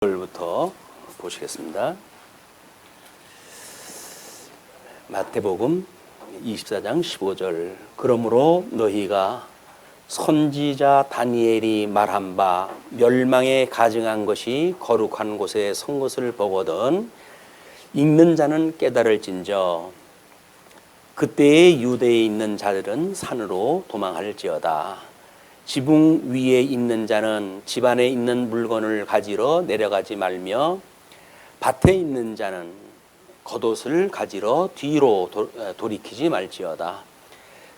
부터 보시겠습니다. 마태복음 24장 15절. 그러므로 너희가 선지자 다니엘이 말한 바 멸망에 가증한 것이 거룩한 곳에 선 것을 보거든 읽는 자는 깨달을진저 그때의 유대에 있는 자들은 산으로 도망할지어다. 지붕 위에 있는 자는 집 안에 있는 물건을 가지러 내려가지 말며 밭에 있는 자는 겉옷을 가지러 뒤로 돌이키지 말지어다.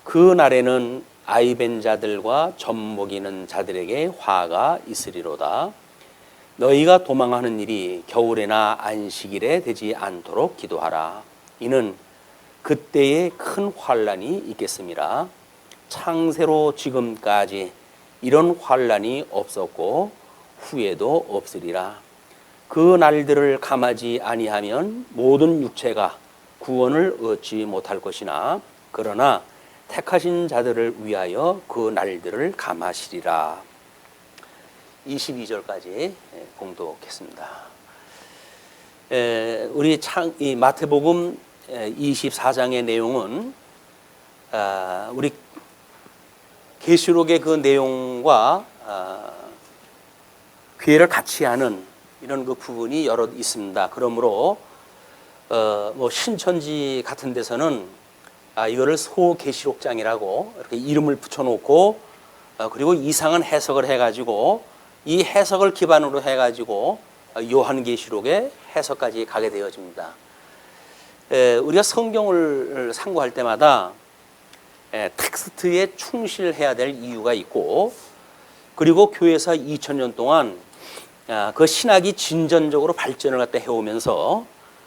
그 날에는 아이 벤 자들과 젖 먹이는 자들에게 화가 있으리로다. 너희가 도망하는 일이 겨울에나 안식일에 되지 않도록 기도하라. 이는 그때에 큰 환난이 있겠음이라. 창세로 지금까지 이런 환난이 없었고 후에도 없으리라. 그 날들을 감하지 아니하면 모든 육체가 구원을 얻지 못할 것이나 그러나 택하신 자들을 위하여 그 날들을 감하시리라. 22절까지 봉독했습니다. 우리 이 마태복음 24장의 내용은 우리 계시록의 그 내용과 괴를 같이 하는 이런 그 부분이 여러 있습니다. 그러므로 뭐 신천지 같은 데서는 이거를 소계시록장이라고 이렇게 이름을 붙여놓고 그리고 이상한 해석을 해가지고 이 해석을 기반으로 해가지고 요한계시록의 해석까지 가게 되어집니다. 우리가 성경을 상고할 때마다 텍스트에 충실해야 될 이유가 있고 그리고 교회에서 2000년 동안 그 신학이 진전적으로 발전을 갖다 해오면서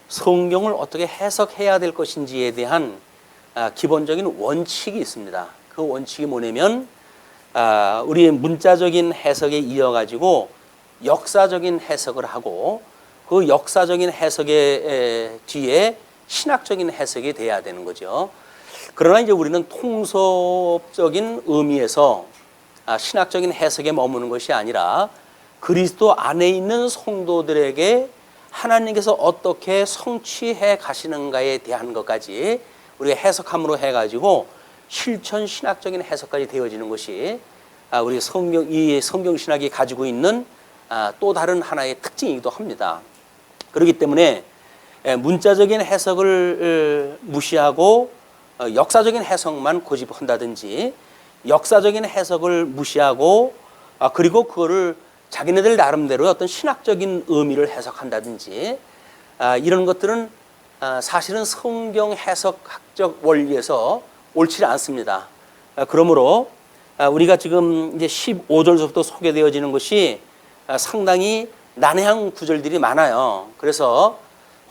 성경을 어떻게 해석해야 될 것인지에 대한 기본적인 원칙이 있습니다. 그 원칙이 뭐냐면 우리 문자적인 해석에 이어가지고 역사적인 해석을 하고 그 역사적인 해석의 뒤에 신학적인 해석이 돼야 되는 거죠. 그러나 이제 우리는 통섭적인 의미에서 신학적인 해석에 머무는 것이 아니라 그리스도 안에 있는 성도들에게 하나님께서 어떻게 성취해 가시는가에 대한 것까지 우리가 해석함으로 해가지고 실천 신학적인 해석까지 되어지는 것이 우리 이 성경 신학이 가지고 있는 또 다른 하나의 특징이기도 합니다. 그렇기 때문에 문자적인 해석을 무시하고 역사적인 해석만 고집한다든지 역사적인 해석을 무시하고 그리고 그거를 자기네들 나름대로 어떤 신학적인 의미를 해석한다든지 이런 것들은 사실은 성경 해석학적 원리에서 옳지 않습니다. 그러므로 우리가 지금 이제 15절부터 소개되어지는 것이 상당히 난해한 구절들이 많아요. 그래서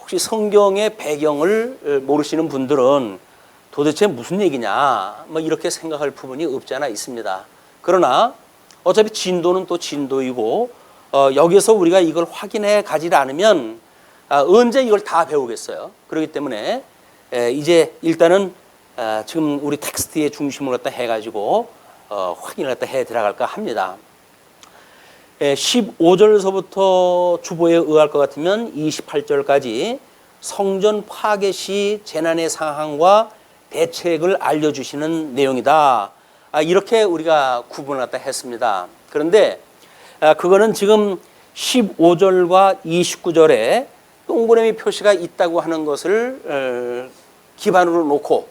혹시 성경의 배경을 모르시는 분들은 도대체 무슨 얘기냐 뭐 이렇게 생각할 부분이 없지 않아 있습니다. 그러나 어차피 진도는 또 진도이고 여기서 우리가 이걸 확인해 가지 않으면 언제 이걸 다 배우겠어요. 그렇기 때문에 이제 일단은 지금 우리 텍스트의 중심을 갖다 해가지고 확인을 갖다 해 들어갈까 합니다. 15절서부터 주보에 의할 것 같으면 28절까지 성전 파괴 시 재난의 상황과 대책을 알려주시는 내용이다. 이렇게 우리가 구분을 갖다 했습니다. 그런데 그거는 지금 15절과 29절에 동그라미 표시가 있다고 하는 것을 기반으로 놓고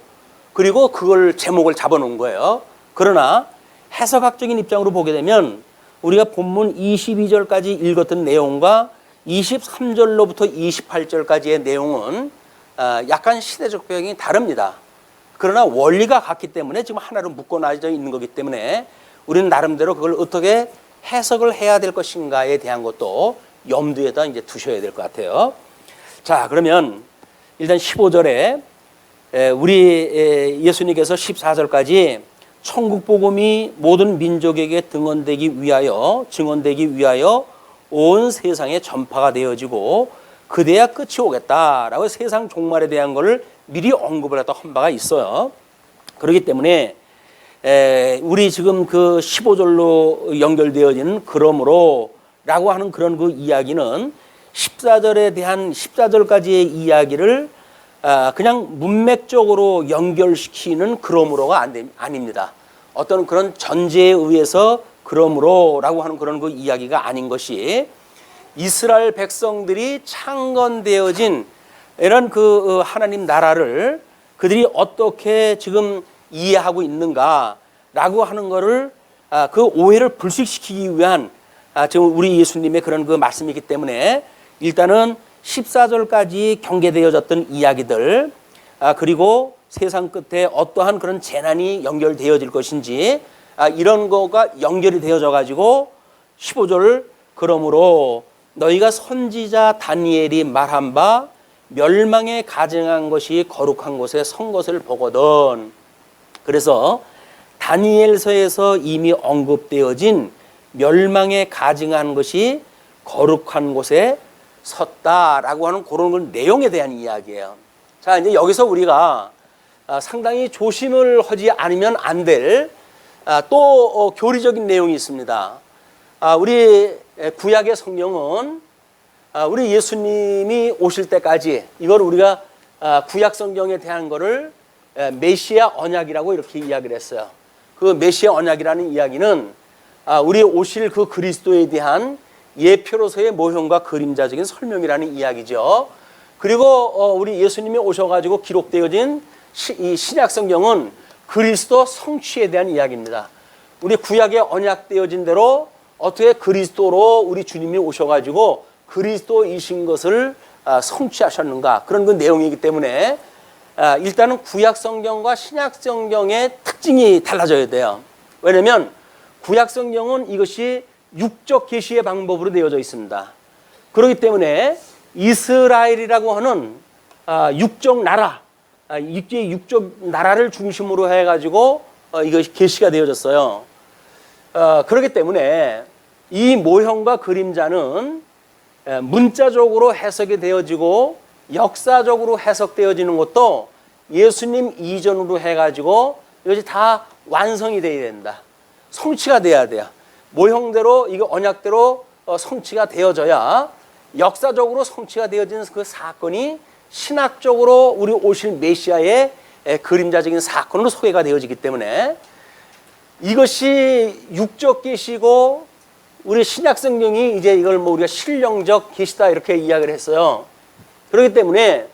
그리고 그걸 제목을 잡아놓은 거예요. 그러나 해석학적인 입장으로 보게 되면 우리가 본문 22절까지 읽었던 내용과 23절로부터 28절까지의 내용은 약간 시대적 배경이 다릅니다. 그러나 원리가 같기 때문에 지금 하나로 묶어놔져 있는 거기 때문에 우리는 나름대로 그걸 어떻게 해석을 해야 될 것인가에 대한 것도 염두에다 이제 두셔야 될 것 같아요. 자, 그러면 일단 15절에 우리 예수님께서 14절까지 천국 복음이 모든 민족에게 증언되기 위하여 온 세상에 전파가 되어지고 그대야 끝이 오겠다라고 세상 종말에 대한 것을 미리 언급을 했다 한 바가 있어요. 그렇기 때문에 우리 지금 그 15절로 연결되어지는 그러므로 라고 하는 그런 그 이야기는 14절에 대한 14절까지의 이야기를 그냥 문맥적으로 연결시키는 그러므로가 아닙니다. 어떤 그런 전제에 의해서 그러므로라고 하는 그런 그 이야기가 아닌 것이 이스라엘 백성들이 창건되어진 이런 그 하나님 나라를 그들이 어떻게 지금 이해하고 있는가라고 하는 거를 그 오해를 불식시키기 위한 지금 우리 예수님의 그런 그 말씀이기 때문에 일단은 14절까지 경계되어졌던 이야기들 그리고 세상 끝에 어떠한 그런 재난이 연결되어질 것인지 이런 거가 연결이 되어져 가지고 15절 그러므로 너희가 선지자 다니엘이 말한 바 멸망에 가증한 것이 거룩한 곳에 선 것을 보거든. 그래서 다니엘서에서 이미 언급되어진 멸망에 가증한 것이 거룩한 곳에 섰다라고 하는 그런 내용에 대한 이야기예요. 자, 이제 여기서 우리가 상당히 조심을 하지 않으면 안 될 또 교리적인 내용이 있습니다. 우리 구약의 성경은 우리 예수님이 오실 때까지 이걸 우리가 구약 성경에 대한 거를 메시아 언약이라고 이렇게 이야기를 했어요. 그 메시아 언약이라는 이야기는 우리 오실 그 그리스도에 대한 예표로서의 모형과 그림자적인 설명이라는 이야기죠. 그리고 우리 예수님이 오셔가지고 기록되어진 이 신약 성경은 그리스도 성취에 대한 이야기입니다. 우리 구약에 언약되어진 대로 어떻게 그리스도로 우리 주님이 오셔가지고 그리스도이신 것을 성취하셨는가 그런 그 내용이기 때문에 일단은 구약 성경과 신약 성경의 특징이 달라져야 돼요. 왜냐하면 구약 성경은 이것이 육적 계시의 방법으로 되어져 있습니다. 그렇기 때문에 이스라엘이라고 하는 육적 나라, 육적 나라를 중심으로 해가지고 이것이 계시가 되어졌어요. 그렇기 때문에 이 모형과 그림자는 문자적으로 해석이 되어지고 역사적으로 해석되어지는 것도 예수님 이전으로 해가지고 이것이 다 완성이 되어야 된다. 성취가 돼야 돼요. 모형대로 이거 언약대로 성취가 되어져야 역사적으로 성취가 되어지는 그 사건이 신학적으로 우리 오실 메시아의 그림자적인 사건으로 소개가 되어지기 때문에 이것이 육적 계시고 우리 신약 성경이 이제 이걸 뭐 우리가 신령적 계시다 이렇게 이야기를 했어요. 그렇기 때문에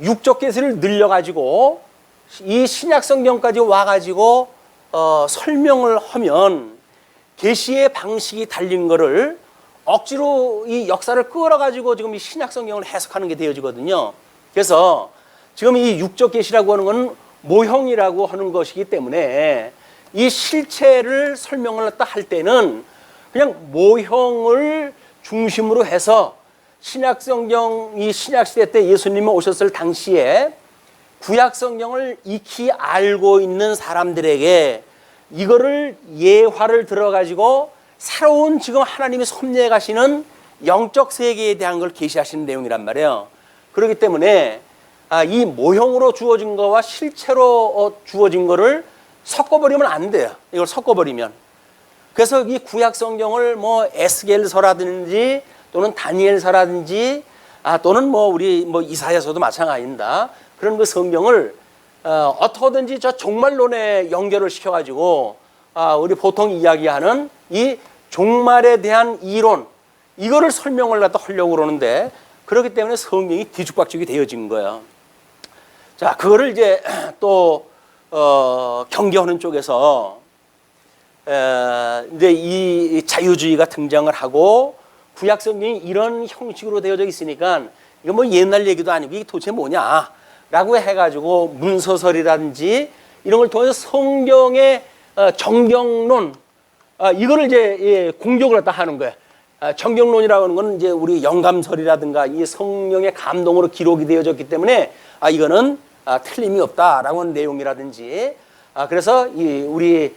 육적 계시를 늘려가지고 이 신약 성경까지 와가지고 설명을 하면 계시의 방식이 달린 거를 억지로 이 역사를 끌어가지고 지금 이 신약 성경을 해석하는 게 되어지거든요. 그래서 지금 이 육적 계시라고 하는 건 모형이라고 하는 것이기 때문에 이 실체를 설명을 할 때는 그냥 모형을 중심으로 해서 신약 성경, 이 신약 시대 때 예수님이 오셨을 당시에 구약 성경을 익히 알고 있는 사람들에게 이거를 예화를 들어가지고 새로운 지금 하나님이 섭리해 가시는 영적 세계에 대한 걸 계시하시는 내용이란 말이에요. 그렇기 때문에 이 모형으로 주어진 거와 실체로 주어진 거를 섞어버리면 안 돼요. 이걸 섞어버리면. 그래서 이 구약 성경을 뭐 에스겔서라든지 또는 다니엘서라든지 또는 뭐 우리 뭐 이사야서도 마찬가지입니다. 그런 그 성경을 어떻게든지 저 종말론에 연결을 시켜가지고 우리 보통 이야기하는 이 종말에 대한 이론 이거를 설명을 갖다 하려고 그러는데 그렇기 때문에 성경이 뒤죽박죽이 되어진 거예요. 자, 그거를 이제 또 경계하는 쪽에서 이제 이 자유주의가 등장을 하고 구약 성경이 이런 형식으로 되어져 있으니까 이거 뭐 옛날 얘기도 아니고 이게 도대체 뭐냐라고 해가지고 문서설이라든지 이런 걸 통해서 성경의 정경론 이거를 이제 공격을 갖다 하는 거예요. 정경론이라고 하는 건 이제 우리 영감설이라든가 이 성령의 감동으로 기록이 되어졌기 때문에 이거는 틀림이 없다라고 하는 내용이라든지 그래서 이 우리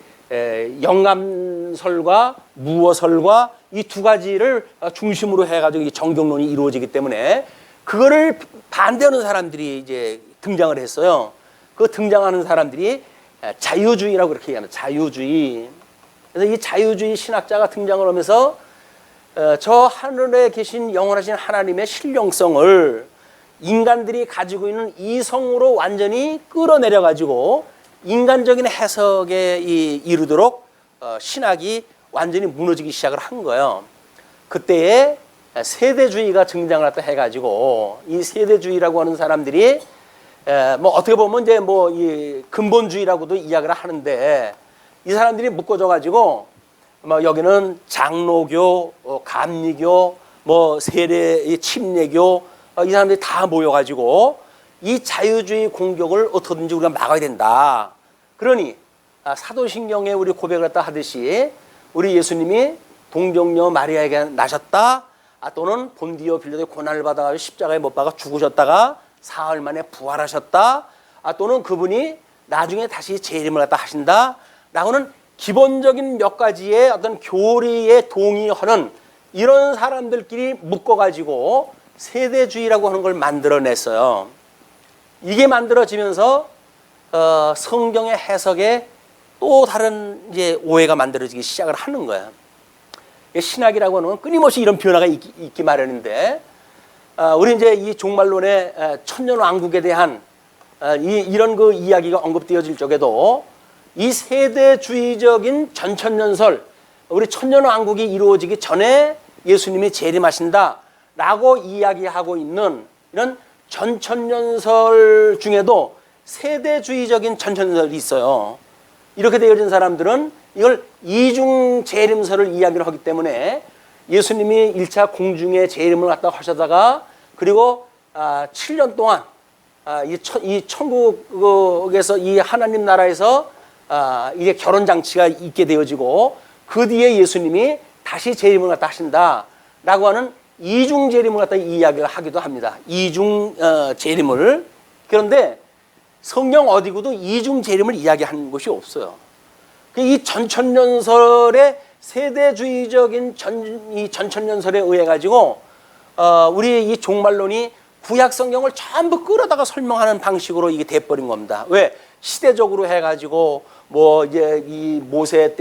영감설과 무어설과 이 두 가지를 중심으로 해가지고 이 정경론이 이루어지기 때문에 그거를 반대하는 사람들이 이제 등장을 했어요. 그 등장하는 사람들이 자유주의라고 그렇게 얘기합니다. 자유주의. 그래서 이 자유주의 신학자가 등장을 하면서 저 하늘에 계신 영원하신 하나님의 신령성을 인간들이 가지고 있는 이성으로 완전히 끌어내려 가지고 인간적인 해석에 이르도록 신학이 완전히 무너지기 시작을 한 거예요. 그때에 세대주의가 등장을 했다 해가지고 이 세대주의라고 하는 사람들이 뭐 어떻게 보면 이제 뭐 이 근본주의라고도 이야기를 하는데 이 사람들이 묶어져 가지고 뭐 여기는 장로교, 감리교, 뭐 세례 침례교 이 사람들이 다 모여가지고 이 자유주의 공격을 어떻게든지 우리가 막아야 된다. 그러니 사도신경에 우리 고백을 했다 하듯이 우리 예수님이 동정녀 마리아에게 나셨다. 또는 본디오 빌라도의 고난을 받아가지고 십자가에 못 박아 죽으셨다가 사흘 만에 부활하셨다. 또는 그분이 나중에 다시 재림을 갖다 하신다. 라고는 기본적인 몇 가지의 어떤 교리에 동의하는 이런 사람들끼리 묶어가지고 세대주의라고 하는 걸 만들어냈어요. 이게 만들어지면서 성경의 해석에 또 다른 이제 오해가 만들어지기 시작을 하는 거예요. 신학이라고 하는 건 끊임없이 이런 변화가 있기 마련인데, 우리 이제 이 종말론의 천년왕국에 대한 이런 그 이야기가 언급되어질 적에도 이 세대주의적인 전천년설, 우리 천년왕국이 이루어지기 전에 예수님이 재림하신다라고 이야기하고 있는 이런 전천년설 중에도 세대주의적인 전천년설이 있어요. 이렇게 되어진 사람들은 이걸 이중 재림설을 이야기를 하기 때문에 예수님이 1차 공중의 재림을 갖다 하셨다가 그리고 7년 동안 이 천국에서 이 하나님 나라에서 이게 결혼 장치가 있게 되어지고 그 뒤에 예수님이 다시 재림을 갖다 하신다라고 하는 이중 재림을 갖다 이야기를 하기도 합니다. 이중 재림을. 그런데 성경 어디고도 이중 재림을 이야기하는 것이 없어요. 이 전천년설의 세대주의적인 이 전천년설에 의해 가지고 우리 이 종말론이 구약 성경을 전부 끌어다가 설명하는 방식으로 이게 돼버린 겁니다. 왜? 시대적으로 해가지고 뭐 이제 이 모세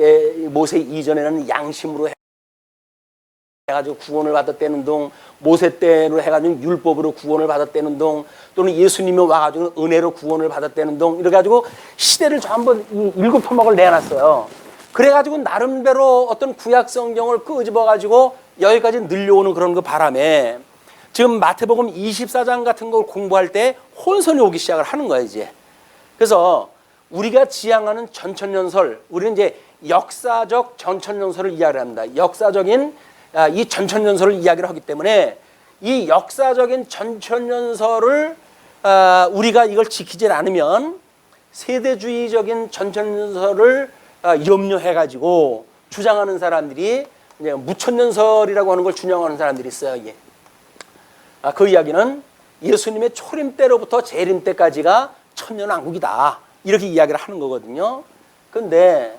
이전에는 양심으로 해가지고 구원을 받았다는 둥, 모세 때로 해가지고 율법으로 구원을 받았다는 둥, 또는 예수님이 와가지고 은혜로 구원을 받았다는 둥, 이래가지고 시대를 전부 일곱 토막을 내놨어요. 그래가지고 나름대로 어떤 구약 성경을 끄집어가지고 여기까지 늘려오는 그런 그 바람에 지금 마태복음 24장 같은 걸 공부할 때 혼선이 오기 시작을 하는 거예요, 이제. 그래서 우리가 지향하는 전천년설, 우리는 이제 역사적 전천년설을 이야기를 합니다. 역사적인 이 전천년설을 이야기를 하기 때문에 이 역사적인 전천년설을 우리가 이걸 지키지 않으면 세대주의적인 전천년설을 염려해가지고 주장하는 사람들이 이제 무천년설이라고 하는 걸 주장하는 사람들이 있어요. 이게. 그 이야기는 예수님의 초림 때로부터 재림 때까지가 천년왕국이다. 이렇게 이야기를 하는 거거든요. 그런데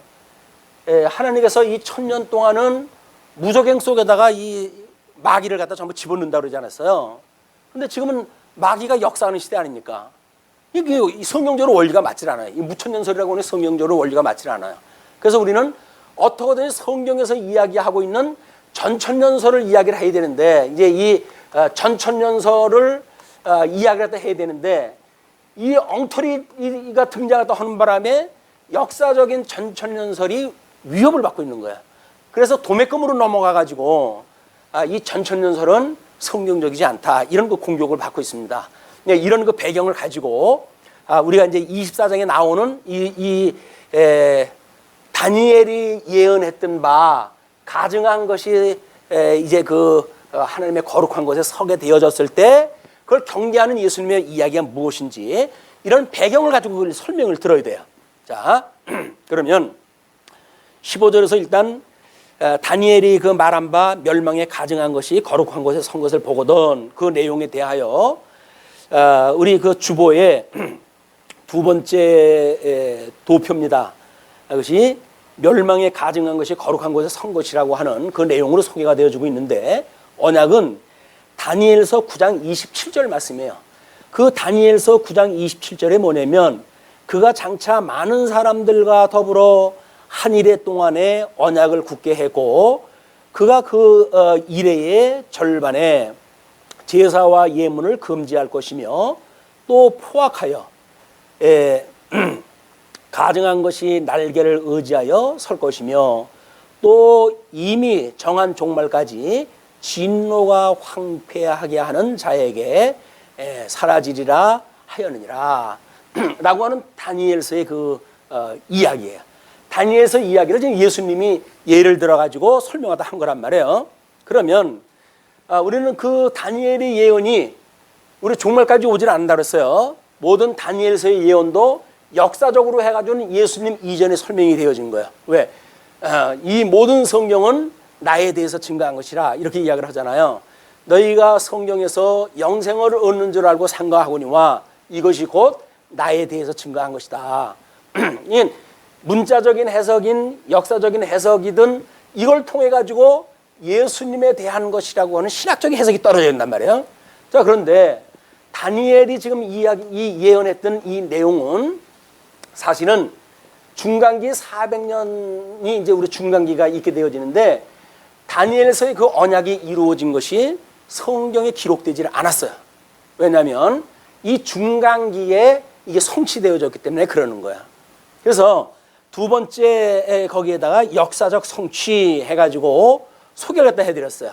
하나님께서 이 천년 동안은 무적행 속에다가 이 마귀를 갖다 전부 집어넣는다고 그러지 않았어요. 근데 지금은 마귀가 역사하는 시대 아닙니까? 이게 성경적으로 원리가 맞질 않아요. 이 무천년설이라고 하는 성경적으로 원리가 맞질 않아요. 그래서 우리는 어떻게든 성경에서 이야기하고 있는 전천년설을 이야기를 해야 되는데, 이제 이 전천년설을 이야기를 해야 되는데, 이 엉터리가 등장하다 하는 바람에 역사적인 전천년설이 위협을 받고 있는 거야. 그래서 도매금으로 넘어가가지고 이 전천년설은 성경적이지 않다, 이런 그 공격을 받고 있습니다. 이런 그 배경을 가지고 우리가 이제 24장에 나오는 다니엘이 예언했던 바 가증한 것이 이제 그 하나님의 거룩한 곳에 서게 되어졌을 때 그걸 경계하는 예수님의 이야기가 무엇인지 이런 배경을 가지고 그걸 설명을 들어야 돼요. 자, 그러면 15절에서 일단 다니엘이 그 말한 바 멸망에 가증한 것이 거룩한 곳에 선 것을 보거든, 그 내용에 대하여 우리 그 주보의 두 번째 도표입니다. 그것이 멸망에 가증한 것이 거룩한 곳에 선 것이라고 하는 그 내용으로 소개가 되어지고 있는데, 언약은 다니엘서 9장 27절 말씀이에요. 그 다니엘서 9장 27절에 뭐냐면, 그가 장차 많은 사람들과 더불어 한 일해 동안에 언약을 굳게 했고 그가 그 일회의 절반에 제사와 예문을 금지할 것이며 또 포악하여 가증한 것이 날개를 의지하여 설 것이며 또 이미 정한 종말까지 진노가 황폐하게 하는 자에게 사라지리라 하였느니라 라고 하는 다니엘서의 그 이야기예요. 다니엘서 이야기를 지금 예수님이 예를 들어가지고 설명하다 한 거란 말이에요. 그러면 우리는 그 다니엘의 예언이 우리 종말까지 오질 않는다 그랬어요. 모든 다니엘서의 예언도 역사적으로 해가지고는 예수님 이전에 설명이 되어진 거예요. 왜? 이 모든 성경은 나에 대해서 증거한 것이라 이렇게 이야기를 하잖아요. 너희가 성경에서 영생을 얻는 줄 알고 생각하거니와 이것이 곧 나에 대해서 증거한 것이다. 문자적인 해석인 역사적인 해석이든 이걸 통해 가지고 예수님에 대한 것이라고 하는 신학적인 해석이 떨어져 있단 말이에요. 자, 그런데 다니엘이 지금 이 예언했던 이 내용은 사실은 중간기 400년이 이제 우리 중간기가 있게 되어지는데 다니엘서의 그 언약이 이루어진 것이 성경에 기록되지 않았어요. 왜냐하면 이 중간기에 이게 성취되어졌기 때문에 그러는 거야. 그래서 두 번째 거기에다가 역사적 성취 해가지고 소개를 갖다 해드렸어요.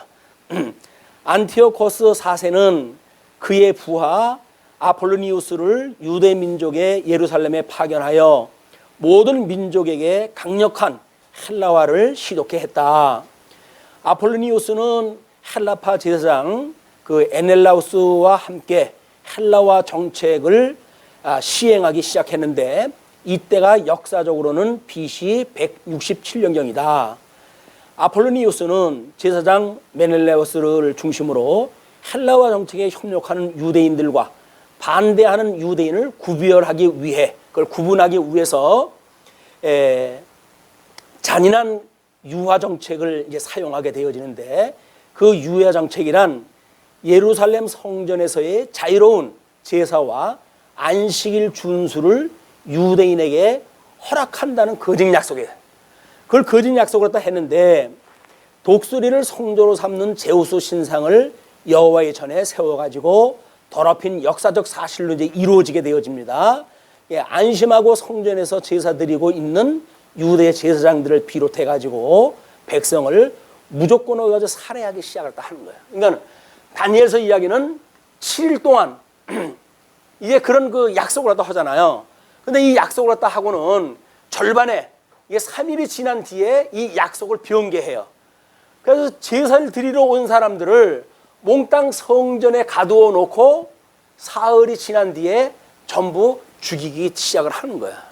안티오코스 4세는 그의 부하 아폴로니우스를 유대 민족의 예루살렘에 파견하여 모든 민족에게 강력한 헬라화를 시독케 했다. 아폴로니우스는 헬라파 제사장 그 에넬라우스와 함께 헬라화 정책을 시행하기 시작했는데 이때가 역사적으로는 BC 167년경이다. 아폴로니우스는 제사장 메넬라우스를 중심으로 헬라화 정책에 협력하는 유대인들과 반대하는 유대인을 구별하기 위해 그걸 구분하기 위해서 잔인한 유화 정책을 이제 사용하게 되어지는데 그 유화 정책이란 예루살렘 성전에서의 자유로운 제사와 안식일 준수를 유대인에게 허락한다는 거짓 약속이에요. 그걸 거짓 약속을 다 했는데 독수리를 성조로 삼는 제우스 신상을 여호와의 전에 세워가지고 더럽힌 역사적 사실로 이제 이루어지게 되어집니다. 안심하고 성전에서 제사 드리고 있는 유대 제사장들을 비롯해가지고 백성을 무조건 가지고 살해하기 시작을 하는 거예요. 그러니까 다니엘서 이야기는 7일 동안 이제 그런 그 약속을 하잖아요. 근데 이 약속을 하고는 절반에 이게 3일이 지난 뒤에 이 약속을 변개해요. 그래서 제사를 드리러 온 사람들을 몽땅 성전에 가두어 놓고 사흘이 지난 뒤에 전부 죽이기 시작을 하는 거야.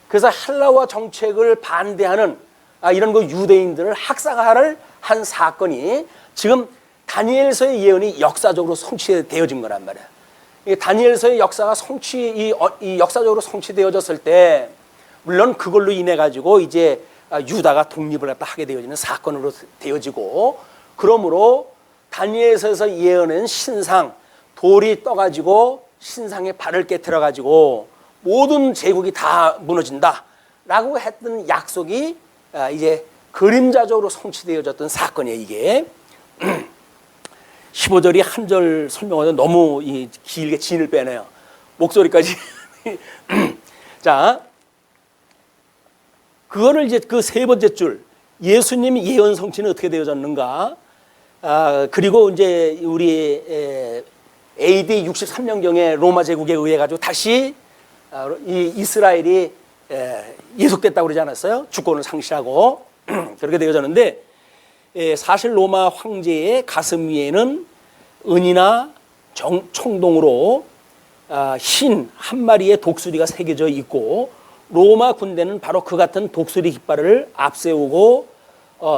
그래서 헬라화 정책을 반대하는 이런 그 유대인들을 학살을 한 사건이 지금 다니엘서의 예언이 역사적으로 성취되어진 거란 말이야. 이 다니엘서의 역사가 이 역사적으로 성취되어졌을 때 물론 그걸로 인해 가지고 이제 유다가 독립을 갖다 하게 되어지는 사건으로 되어지고 그러므로 다니엘서에서 예언한 신상 돌이 떠가지고 신상에 발을 깨트려 가지고 모든 제국이 다 무너진다라고 했던 약속이 이제 그림자적으로 성취되어졌던 사건이에요. 이게 15절이 한 절 설명하다 너무 길게 진을 빼네요. 목소리까지. 자, 그거를 이제 그 세 번째 줄 예수님 예언 성취는 어떻게 되어졌는가? 그리고 이제 우리 AD 63년경에 로마 제국에 의해 가지고 다시 이 이스라엘이 예속됐다고 그러지 않았어요? 주권을 상실하고 그렇게 되어졌는데 사실 로마 황제의 가슴 위에는 은이나 청동으로 흰 한 마리의 독수리가 새겨져 있고 로마 군대는 바로 그 같은 독수리 깃발을 앞세우고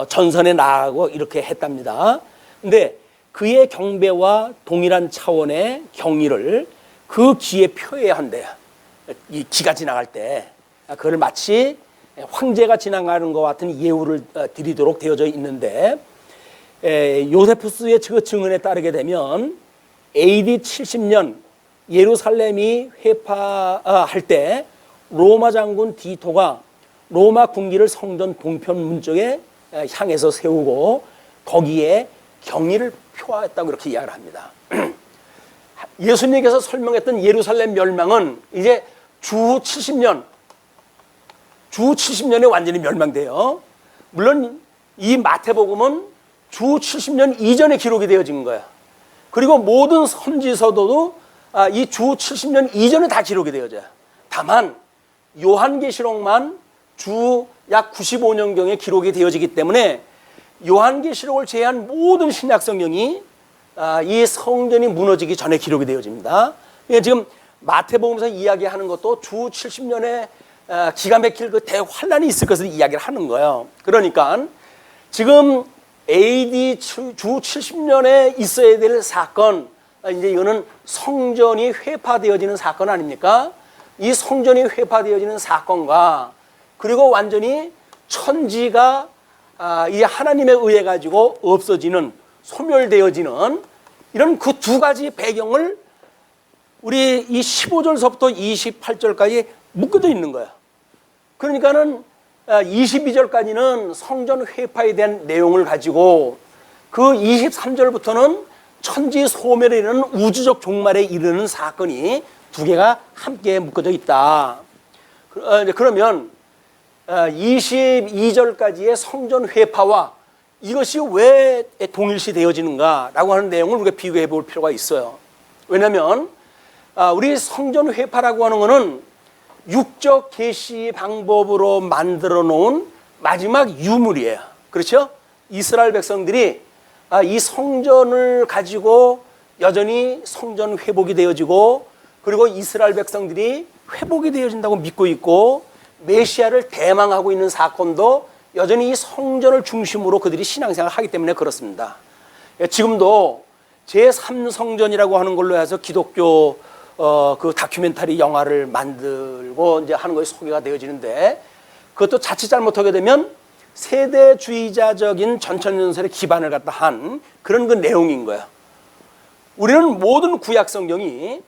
전선에 나가고 이렇게 했답니다. 근데 그의 경배와 동일한 차원의 경의를 그 기에 표해야 한대요. 이 기가 지나갈 때 그걸 마치 황제가 지나가는 것 같은 예우를 드리도록 되어져 있는데 요세푸스의 그 증언에 따르게 되면 AD 70년 예루살렘이 회파할 때 로마 장군 디토가 로마 군기를 성전 동편 문 쪽에 향해서 세우고 거기에 경의를 표하였다고 이렇게 이야기를 합니다. 예수님께서 설명했던 예루살렘 멸망은 이제 주후 70년에 완전히 멸망돼요. 물론 이 마태복음은 주후 70년 이전에 기록이 되어진 거야. 그리고 모든 선지서도 이 주후 70년 이전에 다 기록이 되어져요. 다만 요한계시록만 주 약 95년경에 기록이 되어지기 때문에 요한계시록을 제외한 모든 신약 성경이 이 성전이 무너지기 전에 기록이 되어집니다. 지금 마태복음에서 이야기하는 것도 주 70년에 기가 막힐 그 대환란이 있을 것을 이야기를 하는 거예요. 그러니까 지금 AD 주 70년에 있어야 될 사건, 이제 이거는 성전이 회파되어지는 사건 아닙니까? 이 성전이 회파되어지는 사건과 그리고 완전히 천지가 이 하나님에 의해 가지고 없어지는, 소멸되어지는 이런 그 두 가지 배경을 우리 이 15절서부터 28절까지 묶어져 있는 거야. 그러니까는 22절까지는 성전 회파에 대한 내용을 가지고 그 23절부터는 천지 소멸에 이르는 우주적 종말에 이르는 사건이 두 개가 함께 묶어져 있다. 그러면 22절까지의 성전 회파와 이것이 왜 동일시 되어지는가라고 하는 내용을 우리가 비교해 볼 필요가 있어요. 왜냐하면 우리 성전 회파라고 하는 것은 육적 계시 방법으로 만들어 놓은 마지막 유물이에요. 그렇죠? 이스라엘 백성들이 이 성전을 가지고 여전히 성전 회복이 되어지고 그리고 이스라엘 백성들이 회복이 되어진다고 믿고 있고 메시아를 대망하고 있는 사건도 여전히 이 성전을 중심으로 그들이 신앙생활을 하기 때문에 그렇습니다. 지금도 제3성전이라고 하는 걸로 해서 기독교 그 다큐멘터리 영화를 만들고 이제 하는 것이 소개가 되어지는데 그것도 자칫 잘못하게 되면 세대주의자적인 전천연설의 기반을 갖다 한 그런 그 내용인 거야. 우리는 모든 구약 성경이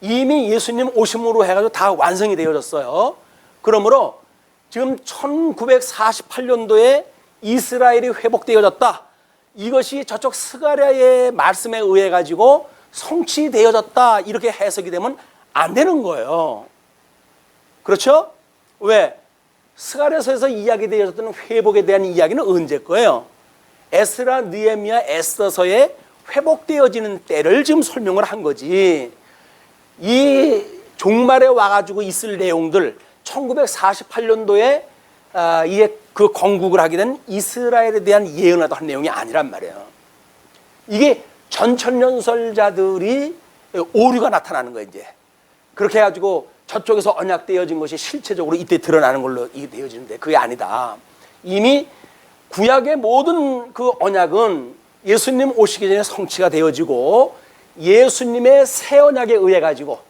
이미 예수님 오심으로 해가지고 다 완성이 되어졌어요. 그러므로 지금 1948년도에 이스라엘이 회복되어졌다. 이것이 저쪽 스가랴의 말씀에 의해 가지고 성취되어졌다. 이렇게 해석이 되면 안 되는 거예요. 그렇죠? 왜? 스가랴서에서 이야기되어졌던 회복에 대한 이야기는 언제 거예요? 에스라, 느헤미야, 에스더서에 회복되어지는 때를 지금 설명을 한 거지. 이 종말에 와가지고 있을 내용들 1948년도에 이게 그 건국을 하게 된 이스라엘에 대한 예언을 한 내용이 아니란 말이에요. 이게 전천년설자들이 오류가 나타나는 거예요. 이제 그렇게 해가지고 저쪽에서 언약되어진 것이 실체적으로 이때 드러나는 걸로 이게 되어지는데 그게 아니다. 이미 구약의 모든 그 언약은 예수님 오시기 전에 성취가 되어지고 예수님의 새 언약에 의해 가지고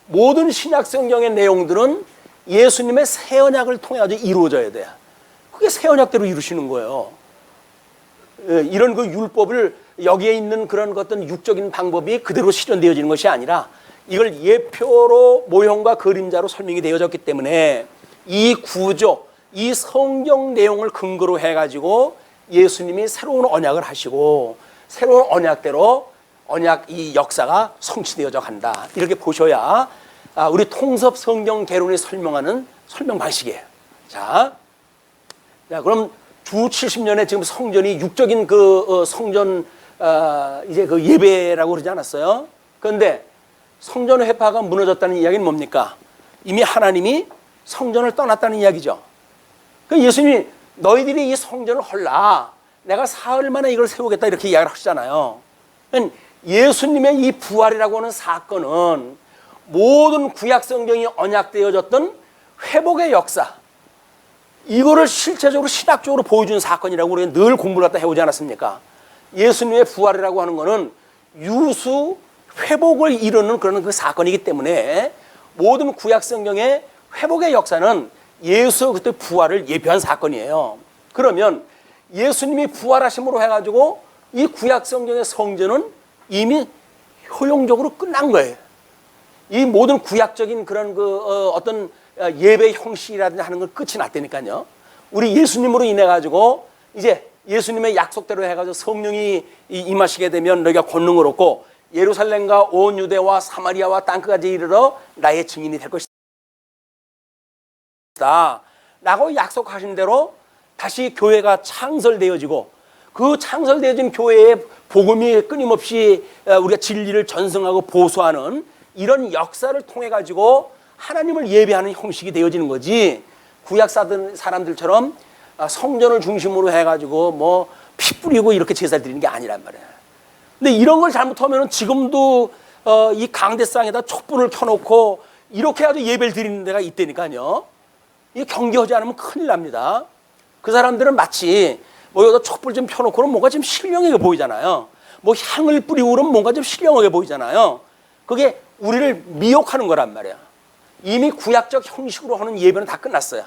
모든 신약 성경의 내용들은 예수님의 새 언약을 통해 가지고 이루어져야 돼요. 그게 새 언약대로 이루시는 거예요. 이런 그 율법을 여기에 있는 그런 어떤 육적인 방법이 그대로 실현되어지는 것이 아니라 이걸 예표로 모형과 그림자로 설명이 되어졌기 때문에 이 구조, 이 성경 내용을 근거로 해가지고 예수님이 새로운 언약을 하시고 새로운 언약대로 언약 이 역사가 성취되어져 간다. 이렇게 보셔야 우리 통섭 성경 개론이 설명하는 설명 방식이에요. 자, 그럼 주 70년에 지금 성전이 육적인 그 성전 이제 그 예배라고 그러지 않았어요? 그런데 성전 회파가 무너졌다는 이야기는 뭡니까? 이미 하나님이 성전을 떠났다는 이야기죠. 그 예수님이 너희들이 이 성전을 헐라. 내가 사흘 만에 이걸 세우겠다 이렇게 이야기를 하시잖아요. 예수님의 이 부활이라고 하는 사건은 모든 구약 성경이 언약되어졌던 회복의 역사, 이거를 실체적으로 신학적으로 보여주는 사건이라고 우리가 늘 공부를 갖다 해오지 않았습니까? 예수님의 부활이라고 하는 것은 유수 회복을 이루는 그런 그 사건이기 때문에 모든 구약 성경의 회복의 역사는 예수 그때 부활을 예표한 사건이에요. 그러면 예수님이 부활하심으로 해가지고 이 구약 성경의 성전은 이미 효용적으로 끝난 거예요. 이 모든 구약적인 그런 그 어떤 예배 형식이라든지 하는 건 끝이 났다니까요. 우리 예수님으로 인해 가지고 이제 예수님의 약속대로 해가지고 성령이 임하시게 되면 너희가 권능을 얻고 예루살렘과 온 유대와 사마리아와 땅끝까지 이르러 나의 증인이 될 것이다 라고 약속하신 대로 다시 교회가 창설되어지고, 그 창설되어진 교회의 복음이 끊임없이 우리가 진리를 전승하고 보수하는 이런 역사를 통해 가지고 하나님을 예배하는 형식이 되어지는 거지, 구약 사람들처럼 성전을 중심으로 해가지고 뭐 피 뿌리고 이렇게 제사를 드리는 게 아니란 말이야. 근데 이런 걸 잘못하면 지금도 이 강대상에다 촛불을 켜놓고 이렇게 해가지고 예배를 드리는 데가 있다니까요. 이 경계하지 않으면 큰일 납니다. 그 사람들은 마치 뭐 여기다 촛불 좀 펴놓고는 뭔가 좀 신령하게 보이잖아요. 뭐 향을 뿌리고 그러면 뭔가 좀 신령하게 보이잖아요. 그게 우리를 미혹하는 거란 말이야. 이미 구약적 형식으로 하는 예배는 다 끝났어요.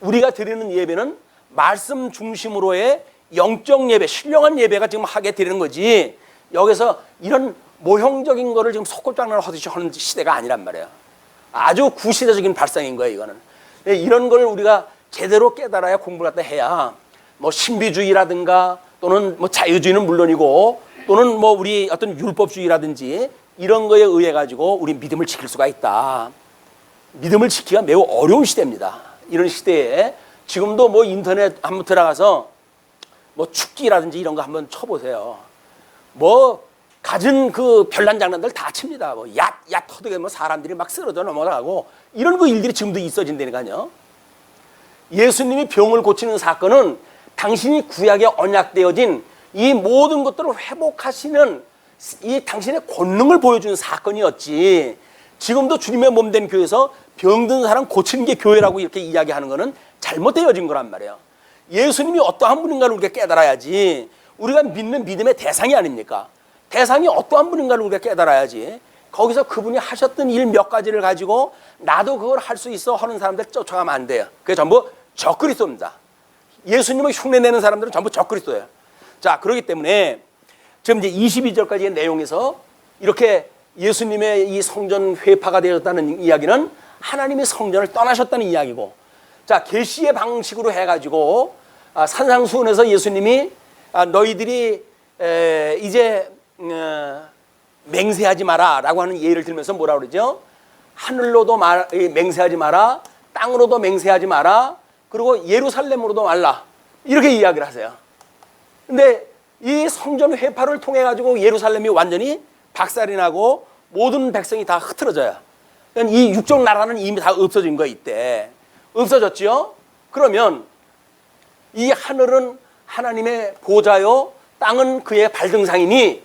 우리가 드리는 예배는 말씀 중심으로의 영적 예배, 신령한 예배가 지금 하게 되는 거지, 여기서 이런 모형적인 거를 지금 속골장난을 하듯이 하는 시대가 아니란 말이에요. 아주 구시대적인 발상인 거예요, 이거는. 이런 걸 우리가 제대로 깨달아야 공부를 갖다 해야 뭐 신비주의라든가 또는 뭐 자유주의는 물론이고 또는 뭐 우리 어떤 율법주의라든지 이런 거에 의해 가지고 우리 믿음을 지킬 수가 있다. 믿음을 지키기가 매우 어려운 시대입니다. 이런 시대에 지금도 뭐 인터넷 한번 들어가서 뭐 축기라든지 이런 거 한번 쳐보세요. 뭐 갖은 그 별난 장난들 다 칩니다. 뭐 야 터득에 뭐 사람들이 막 쓰러져 넘어가고 이런 그 일들이 지금도 있어진다니까요. 예수님이 병을 고치는 사건은 당신이 구약에 언약되어진 이 모든 것들을 회복하시는 이 당신의 권능을 보여주는 사건이었지, 지금도 주님의 몸된 교회에서 병든 사람 고치는 게 교회라고 이렇게 이야기하는 거는 잘못되어진 거란 말이에요. 예수님이 어떠한 분인가를 우리가 깨달아야지, 우리가 믿는 믿음의 대상이 아닙니까? 대상이 어떠한 분인가를 우리가 깨달아야지, 거기서 그분이 하셨던 일 몇 가지를 가지고 나도 그걸 할 수 있어 하는 사람들 쫓아가면 안 돼요. 그게 전부 적그리스도입니다. 예수님을 흉내내는 사람들은 전부 적그리스도예요. 자, 그렇기 때문에 지금 이제 22절까지의 내용에서 이렇게 예수님의 이 성전 회파가 되었다는 이야기는 하나님이 성전을 떠나셨다는 이야기고, 자, 계시의 방식으로 해가지고 산상수훈에서 예수님이 너희들이 이제 맹세하지 마라 라고 하는 예를 들면서 뭐라 그러죠? 하늘로도 맹세하지 마라, 땅으로도 맹세하지 마라, 그리고 예루살렘으로도 말라, 이렇게 이야기를 하세요. 근데 이 성전 회파를 통해 가지고 예루살렘이 완전히 박살이 나고 모든 백성이 다 흐트러져요. 그러니까 이 육적 나라는 이미 다 없어진 거 이때 없어졌죠. 그러면 이 하늘은 하나님의 보좌요, 땅은 그의 발등상이니,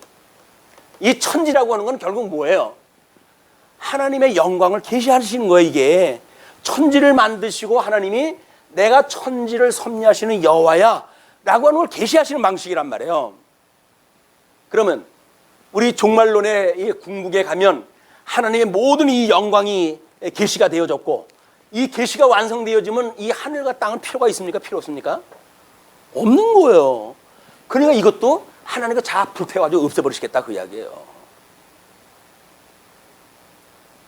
이 천지라고 하는 건 결국 뭐예요? 하나님의 영광을 계시하시는 거예요. 이게 천지를 만드시고 하나님이 내가 천지를 섭리하시는 여호와야 라고 하는 걸 계시하시는 방식이란 말이에요. 그러면 우리 종말론의 이 궁극에 가면 하나님의 모든 이 영광이 계시가 되어졌고, 이 계시가 완성되어지면 이 하늘과 땅은 필요가 있습니까? 필요 없습니까? 없는 거예요. 그러니까 이것도 하나님과 자 불태워가지고 없애버리시겠다 그 이야기예요.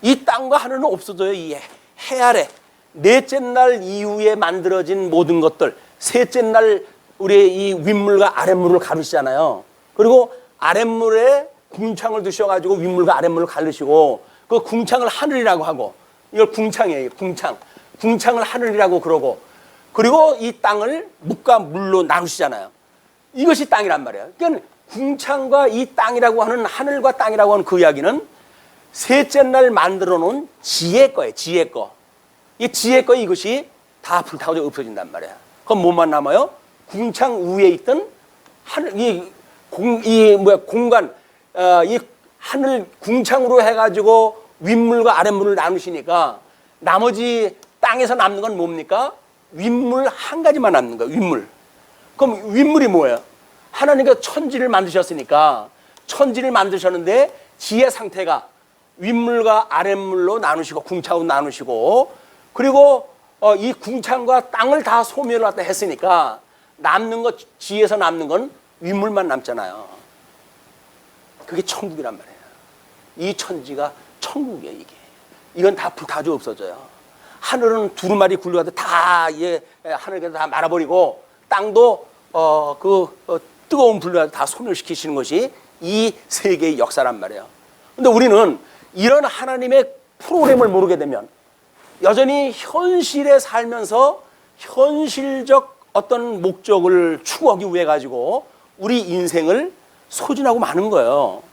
이 땅과 하늘은 없어져요. 이 해 아래 넷째 날 이후에 만들어진 모든 것들, 셋째 날 우리의 이 윗물과 아랫물을 가르시잖아요. 그리고 아랫물에 궁창을 두셔가지고 윗물과 아랫물을 가르시고, 그 궁창을 하늘이라고 하고, 이걸 궁창이에요. 궁창을 하늘이라고 그러고, 그리고 이 땅을 묵과 물로 나누시잖아요. 이것이 땅이란 말이에요. 그러니까 궁창과 이 땅이라고 하는, 하늘과 땅이라고 하는 그 이야기는 셋째 날 만들어 놓은 지혜 거예요. 지혜 거. 이 지혜 거 이것이 다 불타고 없어진단 말이에요. 그럼 뭐만 남아요? 궁창 위에 있던 하늘, 공간, 이 하늘 궁창으로 해가지고 윗물과 아랫물을 나누시니까 나머지 땅에서 남는 건 뭡니까? 윗물 한 가지만 남는 거예요. 윗물. 그럼 윗물이 뭐예요? 하나님께서 천지를 만드셨으니까, 천지를 만드셨는데 지혜 상태가 윗물과 아랫물로 나누시고 궁창으로 나누시고, 그리고 이 궁창과 땅을 다 소멸을 갖다 했으니까 남는 것, 지혜에서 남는 건 윗물만 남잖아요. 그게 천국이란 말이에요. 이 천지가 천국이에요. 이건 다 불타져 없어져요. 하늘은 두루마리 굴러가도 다 하늘에서 다 말아버리고, 땅도 뜨거운 불로 다 소멸시키시는 것이 이 세계의 역사란 말이에요. 근데 우리는 이런 하나님의 프로그램을 모르게 되면 여전히 현실에 살면서 현실적 어떤 목적을 추구하기 위해 가지고 우리 인생을 소진하고 마는 거예요.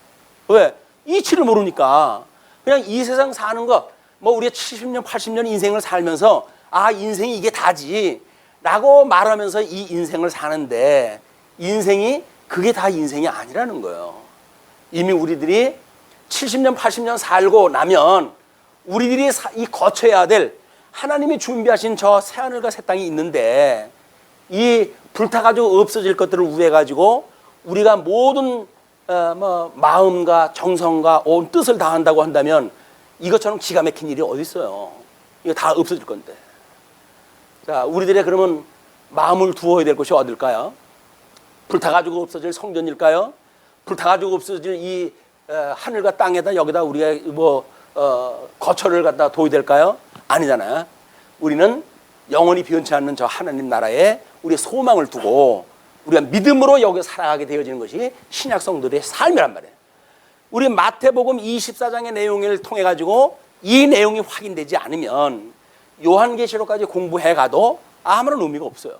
왜? 이치를 모르니까 그냥 이 세상 사는 거 뭐 우리가 70년 80년 인생을 살면서 아 인생이 이게 다지 라고 말하면서 이 인생을 사는데 인생이 그게 다 인생이 아니라는 거예요. 이미 우리들이 70년 80년 살고 나면 우리들이 이 거쳐야 될 하나님이 준비하신 저 새하늘과 새 땅이 있는데 이 불타가지고 없어질 것들을 우회해가지고 우리가 모든 마음과 정성과 온 뜻을 다한다고 한다면 이것처럼 기가 막힌 일이 어디 있어요. 이거 다 없어질 건데. 자, 우리들의 그러면 마음을 두어야 될 곳이 어딜까요? 불타가지고 없어질 성전일까요? 불타가지고 없어질 이 하늘과 땅에다 여기다 우리가 거처를 갖다 둬야 될까요? 아니잖아요. 우리는 영원히 변치 않는 저 하나님 나라에 우리의 소망을 두고 우리가 믿음으로 여기 살아가게 되어지는 것이 신약 성도들의 삶이란 말이에요. 우리 마태복음 24장의 내용을 통해 가지고 이 내용이 확인되지 않으면 요한계시록까지 공부해 가도 아무런 의미가 없어요.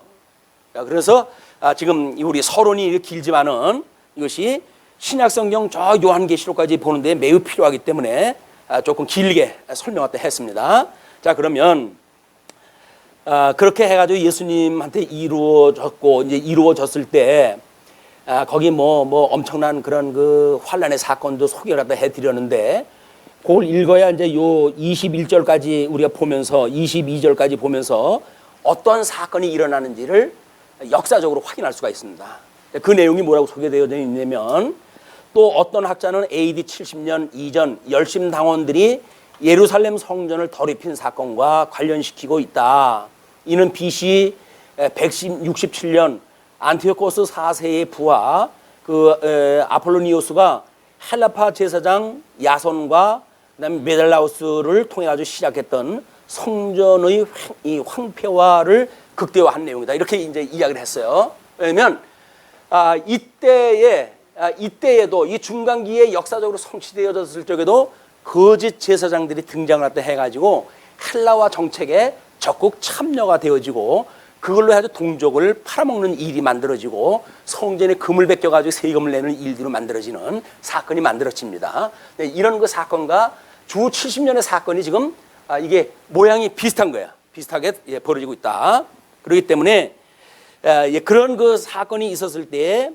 그래서 지금 우리 서론이 길지만은 이것이 신약성경 저 요한계시록까지 보는데 매우 필요하기 때문에 조금 길게 설명을 했습니다. 자, 그러면 그렇게 해가지고 예수님한테 이루어졌고 이제 이루어졌을 때 거기 뭐 엄청난 그런 그 환란의 사건도 소개를 갖다 해드렸는데 그걸 읽어야 이제 요 21절까지 우리가 보면서 22절까지 보면서 어떤 사건이 일어나는지를 역사적으로 확인할 수가 있습니다. 그 내용이 뭐라고 소개되어 있냐면 또 어떤 학자는 AD 70년 이전 열심 당원들이 예루살렘 성전을 더럽힌 사건과 관련시키고 있다. 이는 BC 167년 안티오코스 4세의 부하 아폴로니오스가 헬라파 제사장 야손과 그다음에 메달라우스를 통해 가지고 시작했던 성전의 이 황폐화를 극대화한 내용이다. 이렇게 이제 이야기를 했어요. 왜냐하면 이때에도 이 중간기에 역사적으로 성취되어졌을 적에도 거짓 제사장들이 등장을 했다 해가지고 헬라화 정책에 적극 참여가 되어지고 그걸로 해서 동족을 팔아먹는 일이 만들어지고 성전에 금을 베껴가지고 세금을 내는 일들로 만들어지는 사건이 만들어집니다. 이런 그 사건과 주 70년의 사건이 지금 이게 모양이 비슷한 거야. 비슷하게 벌어지고 있다. 그렇기 때문에 그런 그 사건이 있었을 때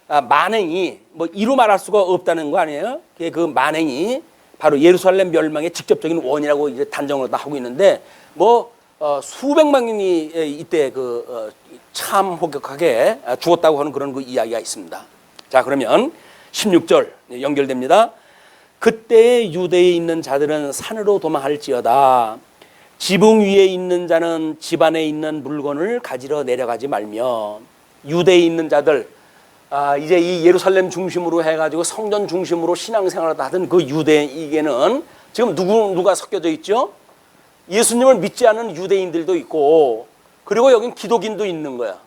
만행이 뭐 이루 말할 수가 없다는 거 아니에요? 그 만행이 바로 예루살렘 멸망의 직접적인 원인이라고 이제 단정을 다 하고 있는데 수백만 명이 이때 참 호격하게 죽었다고 하는 그런 그 이야기가 있습니다. 자, 그러면 16절 연결됩니다. 그때 유대에 있는 자들은 산으로 도망할지어다. 지붕 위에 있는 자는 집 안에 있는 물건을 가지러 내려가지 말며. 유대에 있는 자들, 이제 이 예루살렘 중심으로 해가지고 성전 중심으로 신앙생활을 하던 그 유대에게는 지금 누가 섞여져 있죠? 예수님을 믿지 않는 유대인들도 있고, 그리고 여긴 기독인도 있는 거야.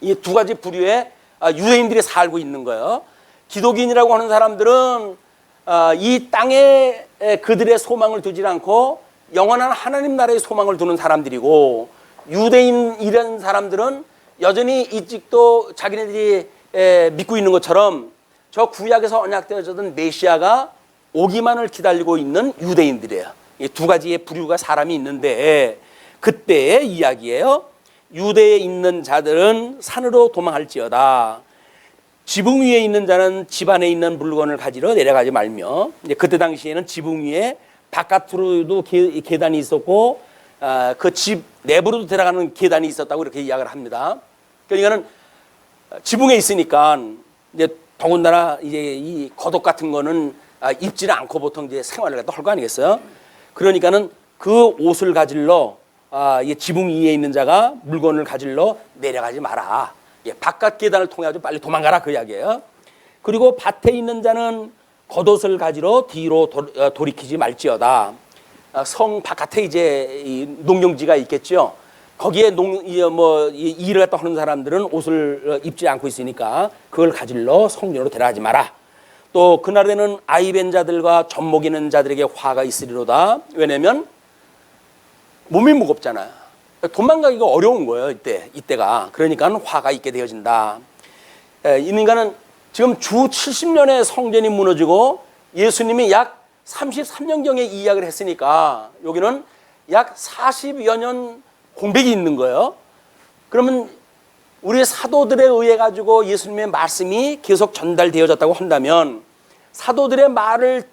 이 두 가지 부류의 유대인들이 살고 있는 거예요. 기독인이라고 하는 사람들은 이 땅에 그들의 소망을 두지 않고 영원한 하나님 나라의 소망을 두는 사람들이고, 유대인이라는 사람들은 여전히 이직도 자기네들이 믿고 있는 것처럼 저 구약에서 언약되어졌던 메시아가 오기만을 기다리고 있는 유대인들이에요. 이 두 가지의 부류가 사람이 있는데 그때의 이야기예요. 유대에 있는 자들은 산으로 도망할지어다. 지붕 위에 있는 자는 집 안에 있는 물건을 가지러 내려가지 말며. 이제 그때 당시에는 지붕 위에 바깥으로도 계단이 있었고 그 집 내부로도 들어가는 계단이 있었다고 이렇게 이야기를 합니다. 그러니까는 지붕에 있으니까 이제 더군다나 이제 이 겉옷 같은 거는 입지를 않고 보통 이제 생활을 할 거 아니겠어요? 그러니까는 그 옷을 가질러 지붕 위에 있는 자가 물건을 가질러 내려가지 마라. 바깥 계단을 통해 가지고 빨리 도망가라 그 이야기예요. 그리고 밭에 있는 자는 겉옷을 가지러 뒤로 돌이키지 말지어다. 성 바깥에 이제 이 농경지가 있겠죠. 거기에 일을 갖다 하는 사람들은 옷을 입지 않고 있으니까 그걸 가질러 성전으로 데려가지 마라. 또 그날에는 아이벤 자들과 젖먹이는 자들에게 화가 있으리로다. 왜냐면 몸이 무겁잖아요. 도망가기가 어려운 거예요. 이때가. 그러니까 화가 있게 되어진다. 이 인간은 지금 주 70년의 성전이 무너지고 예수님이 약 33년경에 이 이야기를 했으니까 여기는 약 40여 년 공백이 있는 거예요. 그러면 우리 사도들에 의해 가지고 예수님의 말씀이 계속 전달되어졌다고 한다면 사도들의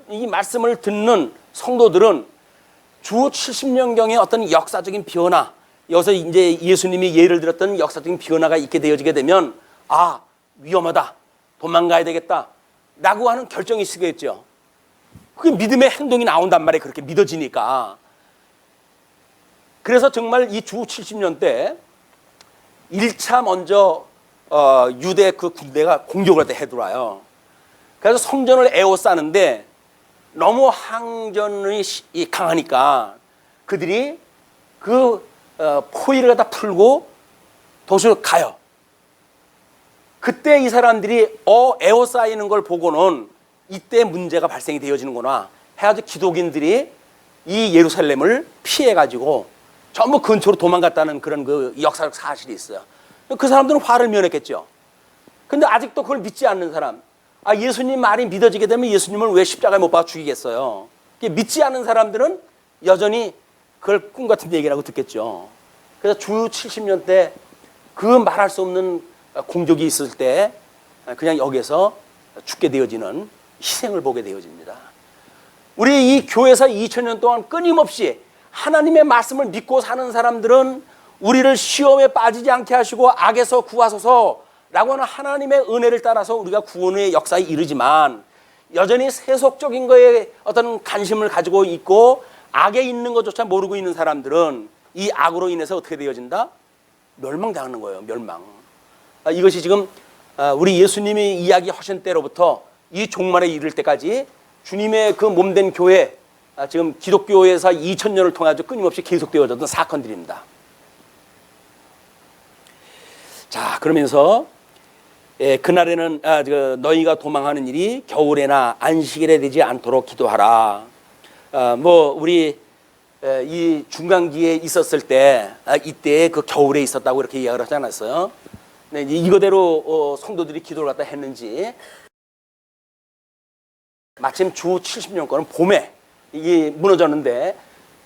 이 말씀을 듣는 성도들은 주 70년경에 어떤 역사적인 변화, 여기서 이제 예수님이 예를 들었던 역사적인 변화가 있게 되어지게 되면 아, 위험하다, 도망가야 되겠다 라고 하는 결정이 있겠죠. 그게 믿음의 행동이 나온단 말이에요. 그렇게 믿어지니까. 그래서 정말 이 주 70년 때 1차 먼저 유대 그 군대가 공격을 해들어와요. 그래서 성전을 에워싸는데 너무 항전이 강하니까 그들이 그 포위를 갖다 풀고 도시로 가요. 그때 이 사람들이 에워싸이는 걸 보고는 이때 문제가 발생이 되어지는구나 해가지고 기독인들이 이 예루살렘을 피해가지고 전부 근처로 도망갔다는 그런 그 역사적 사실이 있어요. 그 사람들은 화를 면했겠죠. 근데 아직도 그걸 믿지 않는 사람, 예수님 말이 믿어지게 되면 예수님을 왜 십자가에 못 박아 죽이겠어요. 믿지 않는 사람들은 여전히 그걸 꿈 같은 얘기라고 듣겠죠. 그래서 주 70년 때 그 말할 수 없는 공격이 있을 때 그냥 여기서 죽게 되어지는 희생을 보게 되어집니다. 우리 이 교회에서 2000년 동안 끊임없이 하나님의 말씀을 믿고 사는 사람들은 우리를 시험에 빠지지 않게 하시고 악에서 구하소서라고 하는 하나님의 은혜를 따라서 우리가 구원의 역사에 이르지만 여전히 세속적인 거에 어떤 관심을 가지고 있고 악에 있는 것조차 모르고 있는 사람들은 이 악으로 인해서 어떻게 되어진다? 멸망당하는 거예요. 멸망. 이것이 지금 우리 예수님이 이야기하신 때로부터 이 종말에 이를 때까지 주님의 그 몸된 교회, 지금 기독교에서 2000년을 통해서 끊임없이 계속되어졌던 사건들입니다. 자, 그러면서 그날에는 너희가 도망하는 일이 겨울에나 안식일에 되지 않도록 기도하라. 우리 이 중간기에 있었을 때 이때 그 겨울에 있었다고 이렇게 이야기를 하지 않았어요? 네, 이거대로 성도들이 기도를 갖다 했는지 마침 주 70년권은 봄에 이게 무너졌는데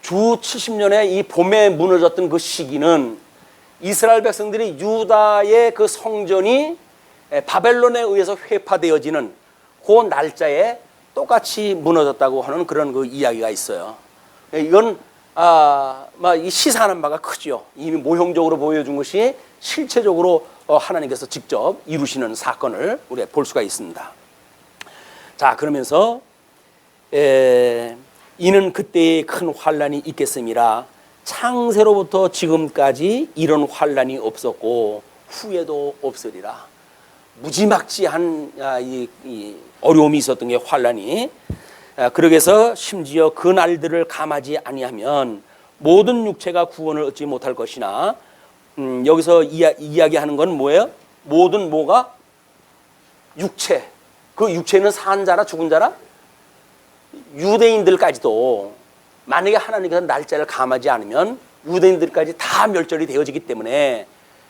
주 70년에 이 봄에 무너졌던 그 시기는 이스라엘 백성들이 유다의 그 성전이 바벨론에 의해서 회파되어지는 그 날짜에 똑같이 무너졌다고 하는 그런 그 이야기가 있어요. 이건 이 시사하는 바가 크죠. 이미 모형적으로 보여준 것이 실체적으로 하나님께서 직접 이루시는 사건을 우리가 볼 수가 있습니다. 자, 그러면서 이는 그때에 큰 환란이 있겠음이라. 창세로부터 지금까지 이런 환란이 없었고 후에도 없으리라. 무지막지한 이 어려움이 있었던 게 환란이. 그러게서 심지어 그 날들을 감하지 아니하면 모든 육체가 구원을 얻지 못할 것이나. 여기서 이야기하는 건 뭐예요? 모든 뭐가? 육체. 그 육체는 산 자라 죽은 자라? 유대인들까지도 만약에 하나님께서 날짜를 감하지 않으면 유대인들까지 다 멸절이 되어지기 때문에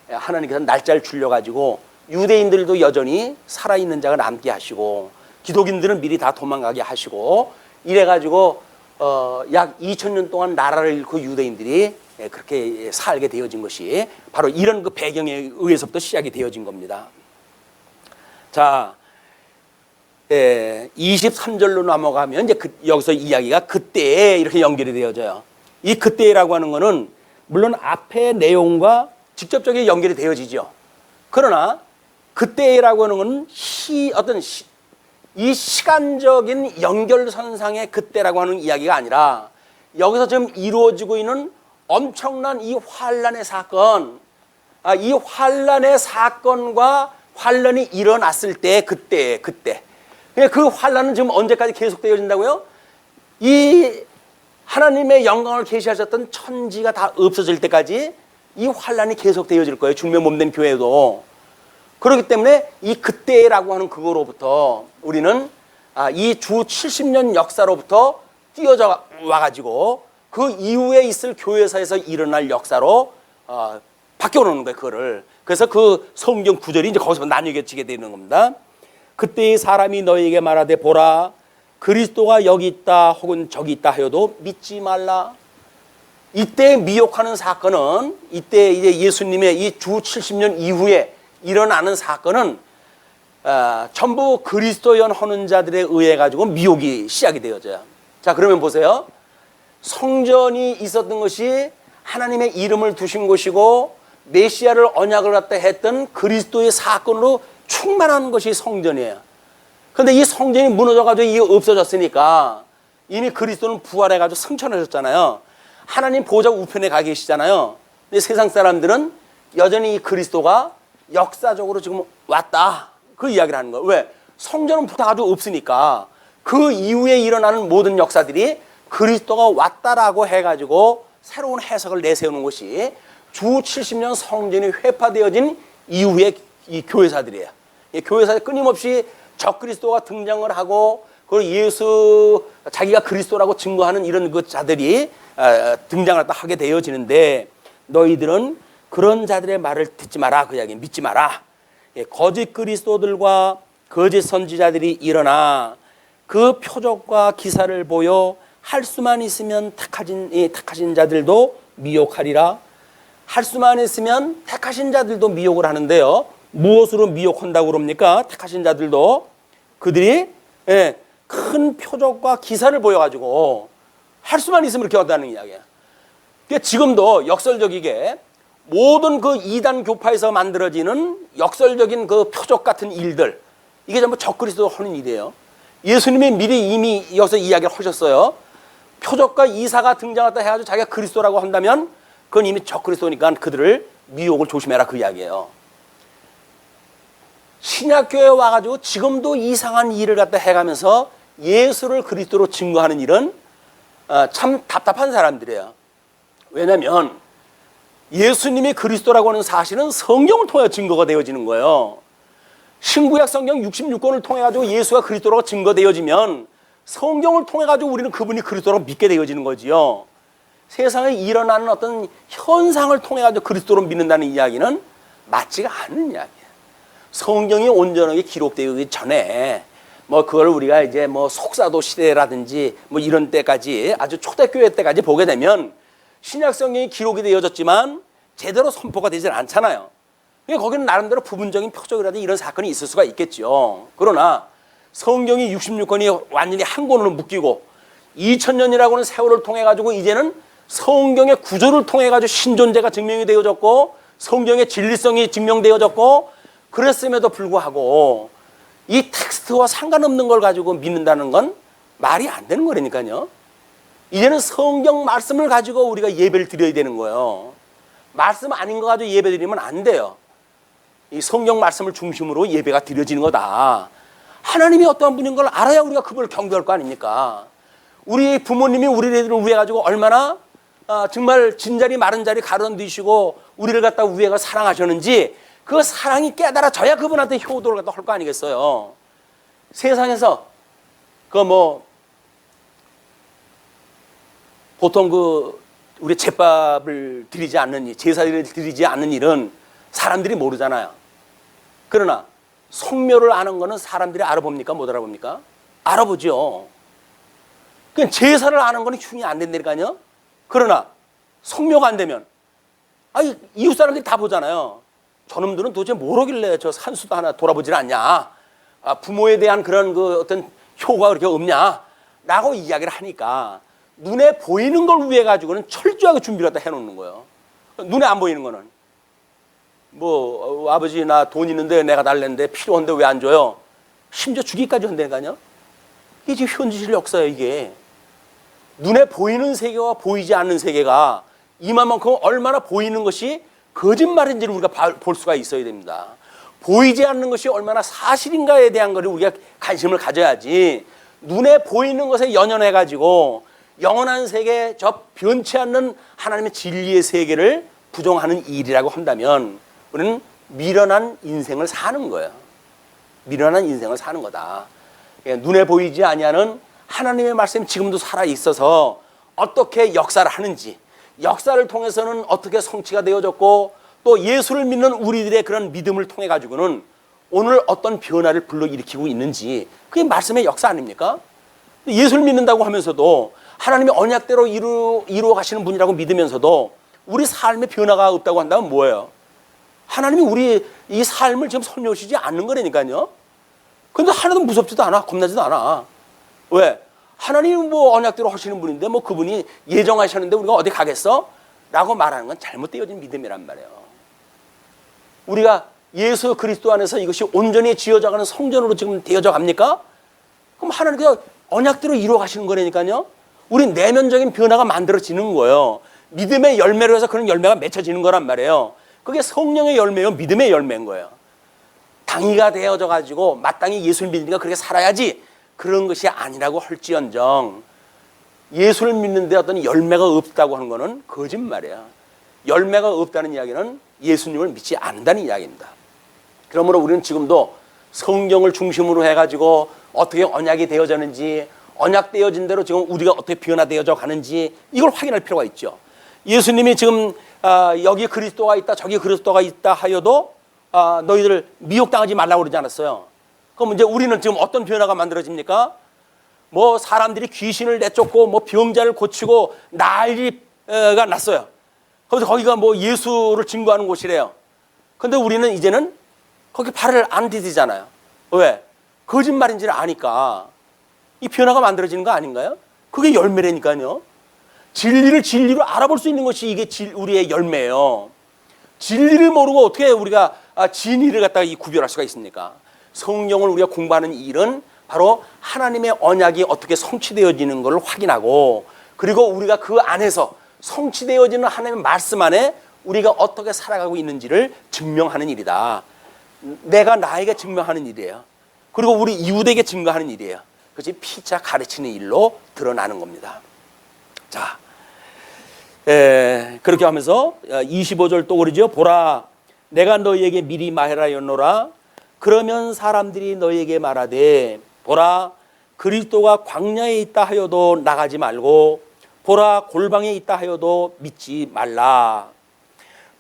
하나님께서 날짜를 줄여가지고 유대인들도 여전히 살아있는 자가 남게 하시고 기독인들은 미리 다 도망가게 하시고 이래가지고 약 2000년 동안 나라를 잃고 유대인들이 그렇게 살게 되어진 것이 바로 이런 그 배경에 의해서부터 시작이 되어진 겁니다. 자, 23절로 넘어가면 이제 여기서 이야기가 그때에 이렇게 연결이 되어져요. 이 그때라고 하는 것은 물론 앞의 내용과 직접적인 연결이 되어지죠. 그러나 그때라고 하는 것은 이 시간적인 연결선상의 그때라고 하는 이야기가 아니라 여기서 지금 이루어지고 있는 엄청난 이 환란의 사건, 이 환란의 사건과 환란이 일어났을 때 그때. 그 환란은 지금 언제까지 계속되어진다고요? 이 하나님의 영광을 계시하셨던 천지가 다 없어질 때까지 이 환란이 계속 되어질 거예요. 주님의 몸된 교회도. 그렇기 때문에 이 그때라고 하는 그거로부터 우리는 이 주 70년 역사로부터 뛰어져 와가지고 그 이후에 있을 교회사에서 일어날 역사로 바뀌어 놓는 거예요. 그거를. 그래서 그 성경 구절이 이제 거기서 나뉘어지게 되는 겁니다. 그때의 사람이 너희에게 말하되 보라 그리스도가 여기 있다 혹은 저기 있다 하여도 믿지 말라. 이때 미혹하는 사건은 이때 이제 예수님의 이 주 70년 이후에 일어나는 사건은 전부 그리스도연 하는 자들에 의해 가지고 미혹이 시작이 되어져요. 자, 그러면 보세요. 성전이 있었던 것이 하나님의 이름을 두신 곳이고 메시아를 언약을 갖다 했던 그리스도의 사건으로 충만한 것이 성전이에요. 그런데 이 성전이 무너져가지고 이게 없어졌으니까 이미 그리스도는 부활해가지고 승천하셨잖아요. 하나님 보좌 우편에 가 계시잖아요. 근데 세상 사람들은 여전히 이 그리스도가 역사적으로 지금 왔다. 그 이야기를 하는 거예요. 왜? 성전은 부탁가지고 없으니까 그 이후에 일어나는 모든 역사들이 그리스도가 왔다라고 해가지고 새로운 해석을 내세우는 것이 주 70년 성전이 회파되어진 이후의 이 교회사들이에요. 이 교회사들 끊임없이 적그리스도가 등장을 하고 그리고 예수 자기가 그리스도라고 증거하는 이런 그 자들이 등장을 하게 되어지는데 너희들은 그런 자들의 말을 듣지 마라. 그 이야기 믿지 마라. 거짓 그리스도들과 거짓 선지자들이 일어나 그 표적과 기사를 보여 할 수만 있으면 택하신 자들도 미혹하리라. 할 수만 있으면 택하신 자들도 미혹을 하는데요. 무엇으로 미혹한다고 그럽니까? 택하신 자들도 그들이 큰 표적과 기사를 보여가지고 할 수만 있으면 이렇게 한다는 이야기야. 그러니까 지금도 역설적이게 모든 그 이단 교파에서 만들어지는 역설적인 그 표적 같은 일들 이게 전부 적그리스도 하는 일이에요. 예수님이 미리 이미 여기서 이야기를 하셨어요. 표적과 이사가 등장했다 해가지고 자기가 그리스도라고 한다면 그건 이미 적그리스도니까 그들을 미혹을 조심해라 그 이야기예요. 신약교회에 와가지고 지금도 이상한 일을 갖다 해가면서 예수를 그리스도로 증거하는 일은 참 답답한 사람들이에요. 왜냐하면 예수님이 그리스도라고 하는 사실은 성경을 통해 증거가 되어지는 거예요. 신구약 성경 66권을 통해 가지고 예수가 그리스도라고 증거되어지면 성경을 통해 가지고 우리는 그분이 그리스도라고 믿게 되어지는 거지요. 세상에 일어나는 어떤 현상을 통해 가지고 그리스도로 믿는다는 이야기는 맞지가 않는 이야기예요. 성경이 온전하게 기록되기 전에 뭐 그걸 우리가 이제 뭐 속사도 시대라든지 뭐 이런 때까지 아주 초대교회 때까지 보게 되면 신약 성경이 기록이 되어졌지만 제대로 선포가 되질 않잖아요. 그러니까 거기는 나름대로 부분적인 표적이라든지 이런 사건이 있을 수가 있겠죠. 그러나 성경이 66권이 완전히 한 권으로 묶이고 2000년이라고 하는 세월을 통해 가지고 이제는 성경의 구조를 통해 가지고 신존재가 증명이 되어졌고 성경의 진리성이 증명되어졌고 그랬음에도 불구하고 이 텍스트와 상관없는 걸 가지고 믿는다는 건 말이 안 되는 거라니까요. 이제는 성경 말씀을 가지고 우리가 예배를 드려야 되는 거예요. 말씀 아닌 거 가지고 예배 드리면 안 돼요. 이 성경 말씀을 중심으로 예배가 드려지는 거다. 하나님이 어떠한 분인 걸 알아야 우리가 그걸 경배할 거 아닙니까? 우리 부모님이 우리를 위해 가지고 얼마나 정말 진자리 마른 자리 가르치시고 우리를 갖다 위해가 사랑하셨는지 그 사랑이 깨달아져야 그분한테 효도를 갖다 할 거 아니겠어요. 세상에서 보통 우리 제밥을 드리지 않는 일, 제사를 드리지 않는 일은 사람들이 모르잖아요. 그러나 성묘를 아는 거는 사람들이 알아봅니까? 못 알아봅니까? 알아보죠. 그냥 제사를 아는 거는 흉이 안 된다니까요. 그러나 성묘가 안 되면 이웃 사람들이 다 보잖아요. 저놈들은 도대체 뭘 하길래 저 산수도 하나 돌아보질 않냐? 부모에 대한 그런 어떤 효과가 그렇게 없냐? 라고 이야기를 하니까 눈에 보이는 걸 위해 가지고는 철저하게 준비를 갖다 해놓는 거예요. 눈에 안 보이는 거는 아버지 나 돈 있는데 내가 달랬는데 필요한데 왜 안 줘요? 심지어 주기까지 한다니까요. 이게 지금 현실 역사예요. 이게 눈에 보이는 세계와 보이지 않는 세계가 이만큼 얼마나 보이는 것이 거짓말인지를 우리가 볼 수가 있어야 됩니다. 보이지 않는 것이 얼마나 사실인가에 대한 것을 우리가 관심을 가져야지 눈에 보이는 것에 연연해 가지고 영원한 세계 저 변치 않는 하나님의 진리의 세계를 부정하는 일이라고 한다면 우리는 미련한 인생을 사는 거예요. 미련한 인생을 사는 거다. 눈에 보이지 아니하는 하나님의 말씀이 지금도 살아있어서 어떻게 역사를 하는지, 역사를 통해서는 어떻게 성취가 되어졌고, 또 예수를 믿는 우리들의 그런 믿음을 통해 가지고는 오늘 어떤 변화를 불러일으키고 있는지, 그게 말씀의 역사 아닙니까? 예수를 믿는다고 하면서도 하나님이 언약대로 이루어 가시는 분이라고 믿으면서도 우리 삶에 변화가 없다고 한다면 뭐예요? 하나님이 우리 이 삶을 지금 손녀시지 않는 거라니까요. 근데 하나도 무섭지도 않아, 겁나지도 않아. 왜? 하나님이 뭐 언약대로 하시는 분인데 뭐 그분이 예정하셨는데 우리가 어디 가겠어? 라고 말하는 건 잘못되어진 믿음이란 말이에요. 우리가 예수 그리스도 안에서 이것이 온전히 지어져가는 성전으로 지금 되어져 갑니까? 그럼 하나님께서 언약대로 이루어 가시는 거라니까요. 우리 내면적인 변화가 만들어지는 거예요. 믿음의 열매로 해서 그런 열매가 맺혀지는 거란 말이에요. 그게 성령의 열매요, 믿음의 열매인 거예요. 당위가 되어져 가지고 마땅히 예수를 믿으니까 그렇게 살아야지, 그런 것이 아니라고 할지언정 예수를 믿는데 어떤 열매가 없다고 하는 것은 거짓말이야. 열매가 없다는 이야기는 예수님을 믿지 않는다는 이야기입니다. 그러므로 우리는 지금도 성경을 중심으로 해가지고 어떻게 언약이 되어졌는지, 언약되어진 대로 지금 우리가 어떻게 변화되어져 가는지 이걸 확인할 필요가 있죠. 예수님이 지금 여기 그리스도가 있다 저기 그리스도가 있다 하여도 너희들 미혹당하지 말라고 그러지 않았어요. 그럼 이제 우리는 지금 어떤 변화가 만들어집니까? 뭐 사람들이 귀신을 내쫓고 뭐 병자를 고치고 난리가 났어요. 그래서 거기가 뭐 예수를 증거하는 곳이래요. 근데 우리는 이제는 거기 발을 안 디디잖아요. 왜? 거짓말인지를 아니까. 이 변화가 만들어지는 거 아닌가요? 그게 열매라니까요. 진리를 진리로 알아볼 수 있는 것이 이게 우리의 열매예요. 진리를 모르고 어떻게 우리가 진리를 갖다가 구별할 수가 있습니까? 성경을 우리가 공부하는 일은 바로 하나님의 언약이 어떻게 성취되어지는 것을 확인하고, 그리고 우리가 그 안에서 성취되어지는 하나님의 말씀 안에 우리가 어떻게 살아가고 있는지를 증명하는 일이다. 내가 나에게 증명하는 일이에요. 그리고 우리 이웃에게 증거하는 일이에요. 그것이 피차 가르치는 일로 드러나는 겁니다. 자, 그렇게 하면서 25절 또 그러죠. 보라, 내가 너희에게 미리 말하였노라. 그러면 사람들이 너희에게 말하되, 보라, 그리스도가 광야에 있다 하여도 나가지 말고, 보라, 골방에 있다 하여도 믿지 말라.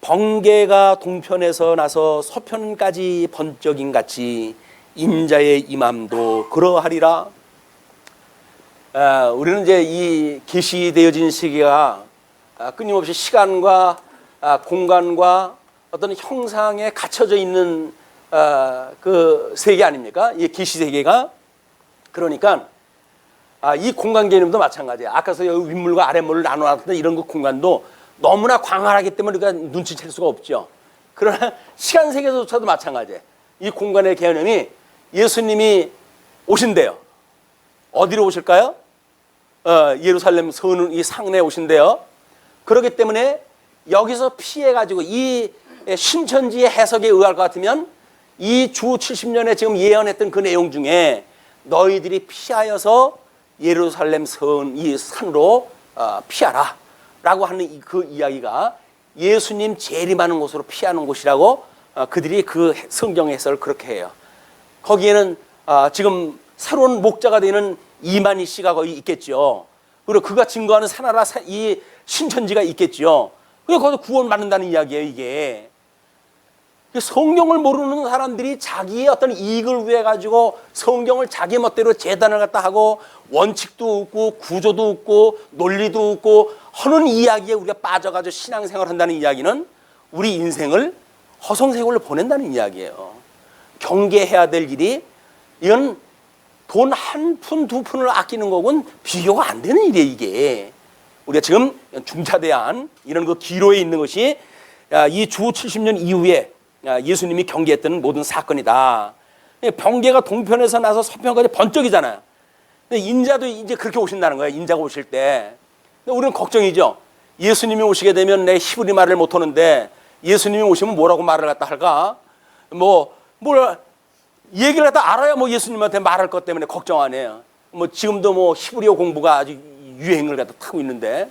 번개가 동편에서 나서 서편까지 번쩍임 같이 인자의 임함도 그러하리라. 우리는 이제 이 계시되어진 세계가 끊임없이 시간과 공간과 어떤 형상에 갇혀져 있는 그 세계 아닙니까? 이 계시 세계가. 그러니까 이 공간 개념도 마찬가지야. 아까서 여기 윗물과 아랫물을 나눠놨던 이런 그 공간도 너무나 광활하기 때문에 우리가 눈치챌 수가 없죠. 그러나 시간 세계조차도 마찬가지예요. 이 공간의 개념이 예수님이 오신대요. 어디로 오실까요? 예루살렘 이 상내에 오신대요. 그렇기 때문에 여기서 피해가지고 이 신천지의 해석에 의할 것 같으면 이 주 70년에 지금 예언했던 그 내용 중에 너희들이 피하여서 예루살렘 이 산으로 피하라 라고 하는 그 이야기가 예수님 재림하는 곳으로 피하는 곳이라고 그들이 그 성경 해석을 그렇게 해요. 거기에는 지금 새로운 목자가 되는 이만희 씨가 거기 있겠죠. 그리고 그가 증거하는 사나라 이 신천지가 있겠죠. 그래서 거기서 구원받는다는 이야기예요, 이게. 성경을 모르는 사람들이 자기의 어떤 이익을 위해 가지고 성경을 자기 멋대로 재단을 갖다 하고 원칙도 없고 구조도 없고 논리도 없고 하는 이야기에 우리가 빠져가지고 신앙생활을 한다는 이야기는 우리 인생을 허송세월로 보낸다는 이야기예요. 경계해야 될 일이, 이건 돈 한 푼 두 푼을 아끼는 거고는 비교가 안 되는 일이에요, 이게. 우리가 지금 중차대한 이런 그 기로에 있는 것이 이 주 70년 이후에 예수님이 경계했던 모든 사건이다. 번개가 동편에서 나서 서편까지 번쩍이잖아요. 인자도 이제 그렇게 오신다는 거예요. 인자가 오실 때. 근데 우리는 걱정이죠. 예수님이 오시게 되면 내 히브리 말을 못하는데 예수님이 오시면 뭐라고 말을 갖다 할까? 뭘 얘기를 갖다 알아야 뭐 예수님한테 말할 것 때문에 걱정 안 해요. 뭐 지금도 뭐 히브리어 공부가 아주 유행을 갖다 타고 있는데,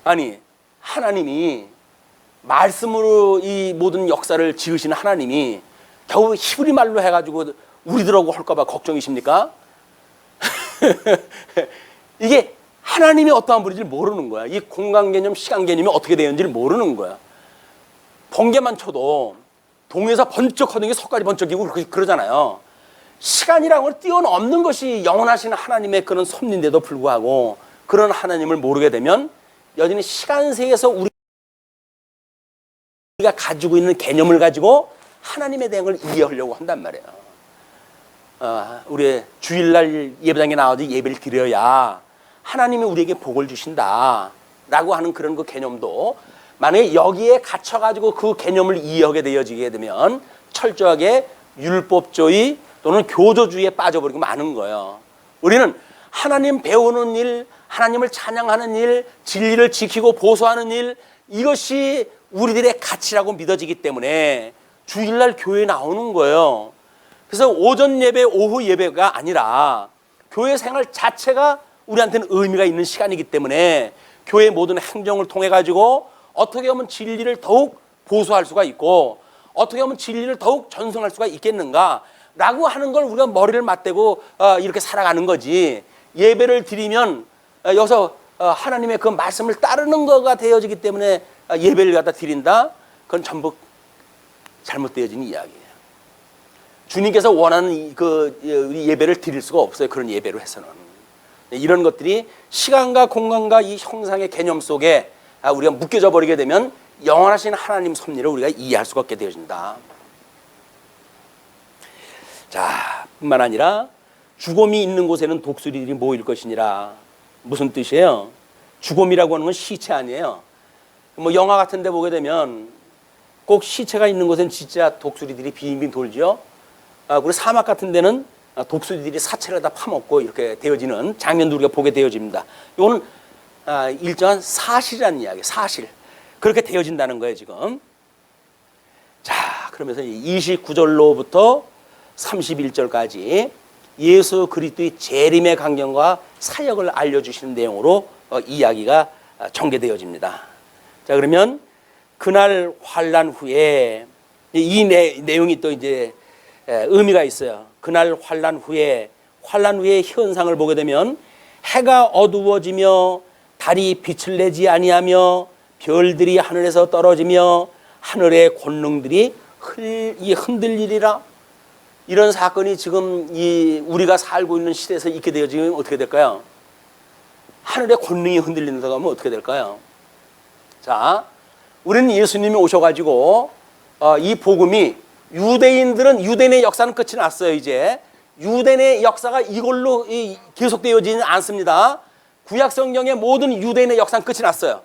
아니 하나님이 말씀으로 이 모든 역사를 지으시는 하나님이 겨우 히브리 말로 해가지고 우리들하고 할까봐 걱정이십니까? 이게 하나님이 어떠한 분인지 모르는 거야. 이 공간 개념, 시간 개념이 어떻게 되는지 모르는 거야. 번개만 쳐도 동에서 번쩍 하는 게 서까지 번쩍이고 그러잖아요. 시간이라는 걸 뛰어넘는 것이 영원하신 하나님의 그런 섭리인데도 불구하고 그런 하나님을 모르게 되면 여전히 시간세에서 우리가 가지고 있는 개념을 가지고 하나님에 대한 걸 이해하려고 한단 말이에요. 우리 주일날 예배당에 나와서 예배를 드려야 하나님이 우리에게 복을 주신다 라고 하는 그런 그 개념도 만약에 여기에 갇혀가지고 그 개념을 이해하게 되어지게 되면 철저하게 율법주의 또는 교조주의에 빠져버리고 마는 거예요. 우리는 하나님 배우는 일, 하나님을 찬양하는 일, 진리를 지키고 보수하는 일, 이것이 우리들의 가치라고 믿어지기 때문에 주일날 교회에 나오는 거예요. 그래서 오전 예배, 오후 예배가 아니라 교회 생활 자체가 우리한테는 의미가 있는 시간이기 때문에 교회의 모든 행정을 통해 가지고 어떻게 하면 진리를 더욱 보수할 수가 있고 어떻게 하면 진리를 더욱 전승할 수가 있겠는가 라고 하는 걸 우리가 머리를 맞대고 이렇게 살아가는 거지. 예배를 드리면 여기서 하나님의 그 말씀을 따르는 거가 되어지기 때문에 예배를 갖다 드린다? 그건 전부 잘못되어진 이야기예요. 주님께서 원하는 그 예배를 드릴 수가 없어요. 그런 예배로 해서는. 이런 것들이 시간과 공간과 이 형상의 개념 속에 우리가 묶여져 버리게 되면 영원하신 하나님 섭리를 우리가 이해할 수가 없게 되어진다. 자, 뿐만 아니라 죽음이 있는 곳에는 독수리들이 모일 것이니라. 무슨 뜻이에요? 죽음이라고 하는 건 시체 아니에요. 뭐 영화 같은 데 보게 되면 꼭 시체가 있는 곳엔 진짜 독수리들이 빙빙 돌죠. 그리고 사막 같은 데는 독수리들이 사체를 다 파먹고 이렇게 되어지는 장면도 우리가 보게 되어집니다. 이거는 일정한 사실이라는 이야기, 사실. 그렇게 되어진다는 거예요, 지금. 자, 그러면서 29절로부터 31절까지 예수 그리스도의 재림의 강경과 사역을 알려주시는 내용으로 이야기가 전개되어집니다. 자, 그러면 그날 환란 후에 이 내용이 또 이제 의미가 있어요. 그날 환란 후에 현상을 보게 되면 해가 어두워지며 달이 빛을 내지 아니하며 별들이 하늘에서 떨어지며 하늘의 권능들이 흔들리리라. 이런 사건이 지금 우리가 살고 있는 시대에서 있게 되어지면 어떻게 될까요? 하늘의 권능이 흔들린다고 하면 어떻게 될까요? 자, 우리는 예수님이 오셔가지고 이 복음이 유대인의 역사는 끝이 났어요. 이제 유대인의 역사가 이걸로 계속되어지지는 않습니다. 구약 성경의 모든 유대인의 역사는 끝이 났어요.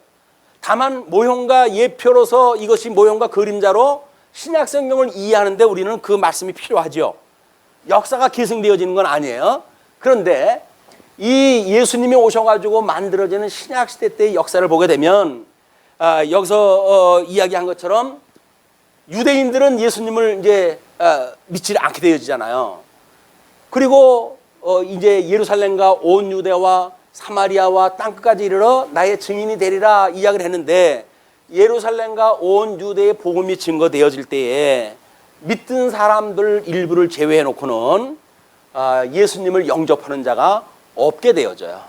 다만 모형과 예표로서 이것이 모형과 그림자로 신약 성경을 이해하는데 우리는 그 말씀이 필요하죠. 역사가 계승되어지는 건 아니에요. 그런데 이 예수님이 오셔가지고 만들어지는 신약 시대 때의 역사를 보게 되면 여기서 이야기한 것처럼 유대인들은 예수님을 이제 믿지 않게 되어지잖아요. 그리고 이제 예루살렘과 온 유대와 사마리아와 땅끝까지 이르러 나의 증인이 되리라 이야기를 했는데 예루살렘과 온 유대의 복음이 증거되어질 때에 믿는 사람들 일부를 제외해 놓고는 예수님을 영접하는 자가 없게 되어져요.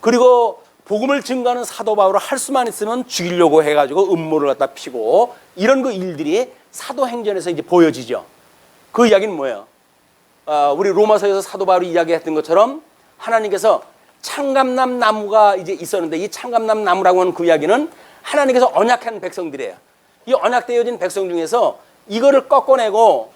그리고 복음을 증거하는 사도 바울을 할 수만 있으면 죽이려고 해가지고 음모를 갖다 피고 이런 그 일들이 사도행전에서 이제 보여지죠. 그 이야기는 뭐예요? 우리 로마서에서 사도 바울이 이야기했던 것처럼 하나님께서 창감남 나무가 이제 있었는데 이 창감남 나무라고 하는 그 이야기는 하나님께서 언약한 백성들이에요. 이 언약되어진 백성 중에서 이거를 꺾어내고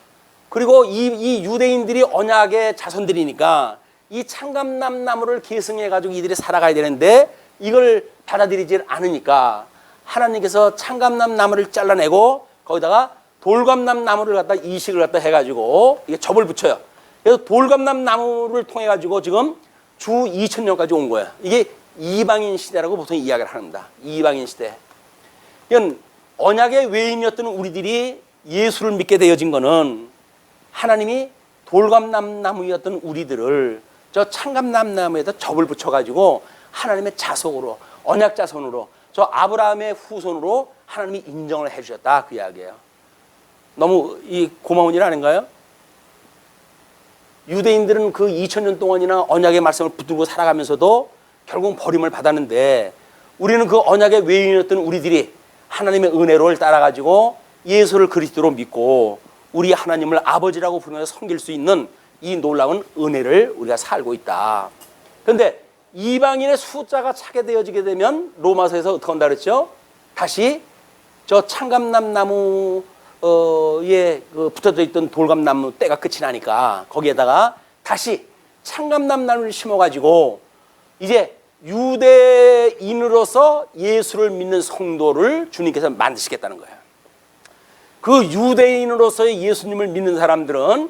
그리고 이 유대인들이 언약의 자손들이니까 이 창감남 나무를 계승해가지고 이들이 살아가야 되는데 이걸 받아들이지 않으니까 하나님께서 창감남 나무를 잘라내고 거기다가 돌감남 나무를 갖다 이식을 갖다 해가지고 이게 접을 붙여요. 그래서 돌감남 나무를 통해 가지고 지금 주 2000년까지 온 거예요. 이게 이방인 시대라고 보통 이야기를 합니다. 이방인 시대. 이건 언약의 외인이었던 우리들이 예수를 믿게 되어진 거는 하나님이 돌감남 나무였던 우리들을 저 창감남 나무에다 접을 붙여가지고 하나님의 자속으로 언약 자손으로 저 아브라함의 후손으로 하나님이 인정을 해주셨다 그 이야기예요. 너무 이 고마운 일 아닌가요? 유대인들은 그 2000년 동안이나 언약의 말씀을 붙들고 살아가면서도 결국 버림을 받았는데 우리는 그 언약의 외인이었던 우리들이 하나님의 은혜를 따라가지고 예수를 그리스도로 믿고 우리 하나님을 아버지라고 부르면서 섬길 수 있는 이 놀라운 은혜를 우리가 살고 있다. 그런데 이방인의 숫자가 차게 되어지게 되면 로마서에서 어떻게 한다 그랬죠? 다시 저 창감남 나무에 붙어져 있던 돌감나무 때가 끝이 나니까 거기에다가 다시 창감남 나무를 심어가지고 이제 유대인으로서 예수를 믿는 성도를 주님께서 만드시겠다는 거예요. 그 유대인으로서의 예수님을 믿는 사람들은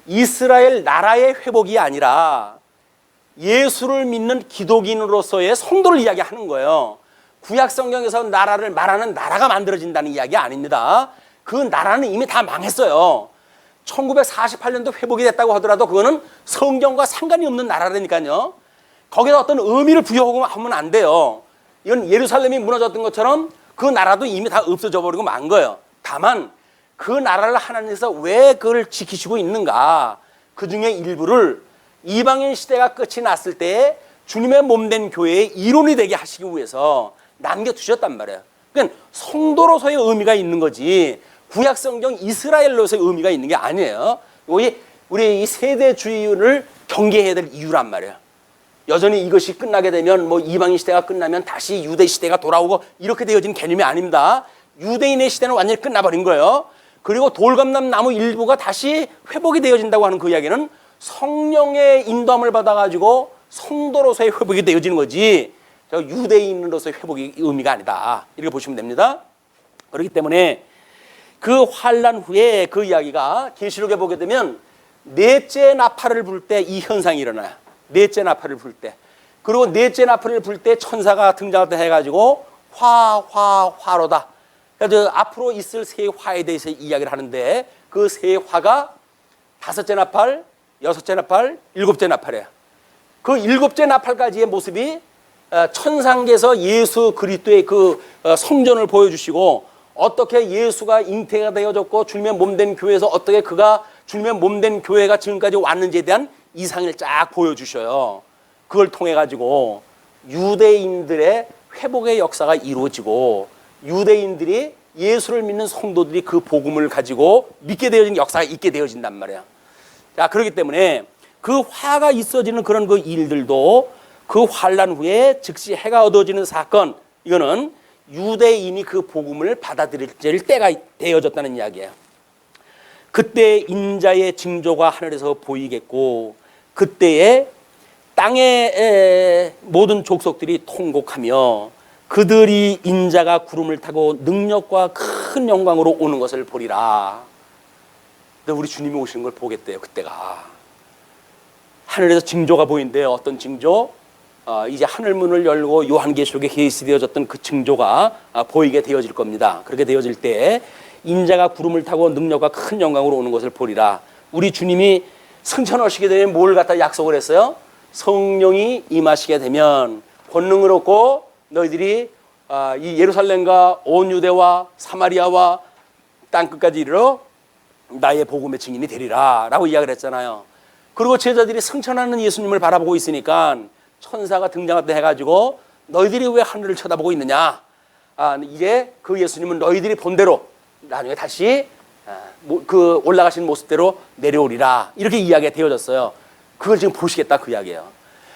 이스라엘 나라의 회복이 아니라 예수를 믿는 기독인으로서의 성도를 이야기하는 거예요. 구약 성경에서 나라를 말하는 나라가 만들어진다는 이야기 아닙니다. 그 나라는 이미 다 망했어요. 1948년도 회복이 됐다고 하더라도 그거는 성경과 상관이 없는 나라라니까요. 거기다 어떤 의미를 부여하고 하면 안 돼요. 이건 예루살렘이 무너졌던 것처럼 그 나라도 이미 다 없어져 버리고 만 거예요. 다만 그 나라를 하나님께서 왜 그걸 지키시고 있는가, 그 중에 일부를 이방인 시대가 끝이 났을 때 주님의 몸된 교회의 이론이 되게 하시기 위해서 남겨두셨단 말이에요. 그러니까 성도로서의 의미가 있는 거지 구약 성경 이스라엘로서의 의미가 있는 게 아니에요. 우리 이 세대주의를 경계해야 될 이유란 말이에요. 여전히 이것이 끝나게 되면 뭐 이방인 시대가 끝나면 다시 유대 시대가 돌아오고 이렇게 되어진 개념이 아닙니다. 유대인의 시대는 완전히 끝나버린 거예요. 그리고 돌감람 나무 일부가 다시 회복이 되어진다고 하는 그 이야기는 성령의 인도함을 받아가지고 성도로서의 회복이 되어지는 거지 유대인으로서의 회복이 의미가 아니다. 이렇게 보시면 됩니다. 그렇기 때문에 그 환란 후에 그 이야기가 계시록에 보게 되면 넷째 나팔을 불 때 이 현상이 일어나요. 넷째 나팔을 불 때. 그리고 넷째 나팔을 불 때 천사가 등장할 때 해가지고 화로다. 그래서 앞으로 있을 세 화에 대해서 이야기를 하는데 그 세 화가 다섯째 나팔, 여섯째 나팔, 일곱째 나팔이에요. 그 일곱째 나팔까지의 모습이 천상계에서 예수 그리스도의 그 성전을 보여주시고 어떻게 예수가 잉태가 되어졌고 주님의 몸된 교회에서 어떻게 그가 주님의 몸된 교회가 지금까지 왔는지에 대한 이상을 쫙 보여주셔요. 그걸 통해 가지고 유대인들의 회복의 역사가 이루어지고 유대인들이 예수를 믿는 성도들이 그 복음을 가지고 믿게 되어진 역사가 있게 되어진단 말이야. 자, 그렇기 때문에 그 화가 있어지는 그런 그 일들도 그 환란 후에 즉시 해가 어두워지는 사건, 이거는 유대인이 그 복음을 받아들일 때가 되어졌다는 이야기예요. 그때 인자의 징조가 하늘에서 보이겠고 그때에 땅의 모든 족속들이 통곡하며 그들이 인자가 구름을 타고 능력과 큰 영광으로 오는 것을 보리라. 근데 우리 주님이 오시는 걸 보겠대요. 그때가 하늘에서 징조가 보인대요. 어떤 징조? 이제 하늘문을 열고 요한계시록에 계시되어졌던 그 징조가 보이게 되어질 겁니다. 그렇게 되어질 때 인자가 구름을 타고 능력과 큰 영광으로 오는 것을 보리라. 우리 주님이 승천하시게 되면 뭘 갖다 약속을 했어요? 성령이 임하시게 되면 권능을 얻고 너희들이 이 예루살렘과 온 유대와 사마리아와 땅끝까지 이르러 나의 복음의 증인이 되리라 라고 이야기를 했잖아요. 그리고 제자들이 승천하는 예수님을 바라보고 있으니까 천사가 등장할 때 해가지고 너희들이 왜 하늘을 쳐다보고 있느냐, 이제 그 예수님은 너희들이 본대로 나중에 다시 그 올라가신 모습대로 내려오리라, 이렇게 이야기가 되어졌어요. 그걸 지금 보시겠다 그 이야기예요.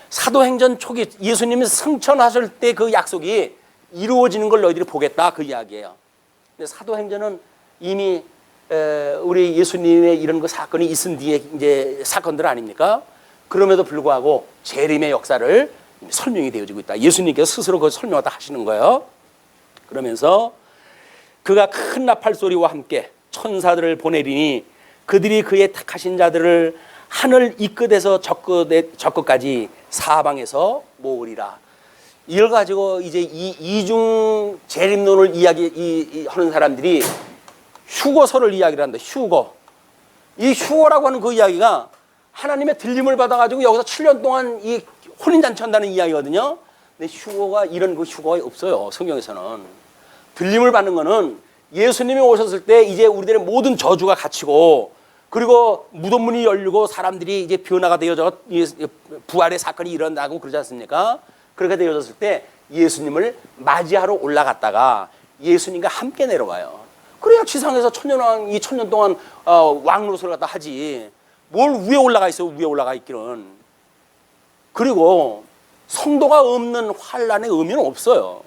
사도행전 초기 예수님이 승천하실 때 그 약속이 이루어지는 걸 너희들이 보겠다 그 이야기예요. 근데 사도행전은 이미 우리 예수님의 이런 그 사건이 있은 뒤에 이제 사건들 아닙니까? 그럼에도 불구하고 재림의 역사를 설명이 되어지고 있다. 예수님께서 스스로 그걸 설명하다 하시는 거예요. 그러면서 그가 큰 나팔 소리와 함께 천사들을 보내리니 그들이 그의 택하신 자들을 하늘 이 끝에서 저 끝까지 사방에서 모으리라. 이걸 가지고 이제 이 이중 재림론을 하는 사람들이 휴거서를 이야기를 한다. 휴거. 이 휴거라고 하는 그 이야기가 하나님의 들림을 받아가지고 여기서 7년 동안 이 혼인잔치 한다는 이야기거든요. 근데 휴거가 이런 그 휴거가 없어요. 성경에서는. 들림을 받는 거는 예수님이 오셨을 때 이제 우리들의 모든 저주가 갇히고 그리고 무덤문이 열리고 사람들이 이제 변화가 되어져 부활의 사건이 일어나고 그러지 않습니까? 그렇게 되어졌을 때 예수님을 맞이하러 올라갔다가 예수님과 함께 내려와요. 그래야 지상에서 천년왕, 이 천년 동안 왕 노릇을 갖다 하지. 뭘 위에 올라가 있어요, 위에 올라가 있기는. 그리고 성도가 없는 환란의 의미는 없어요.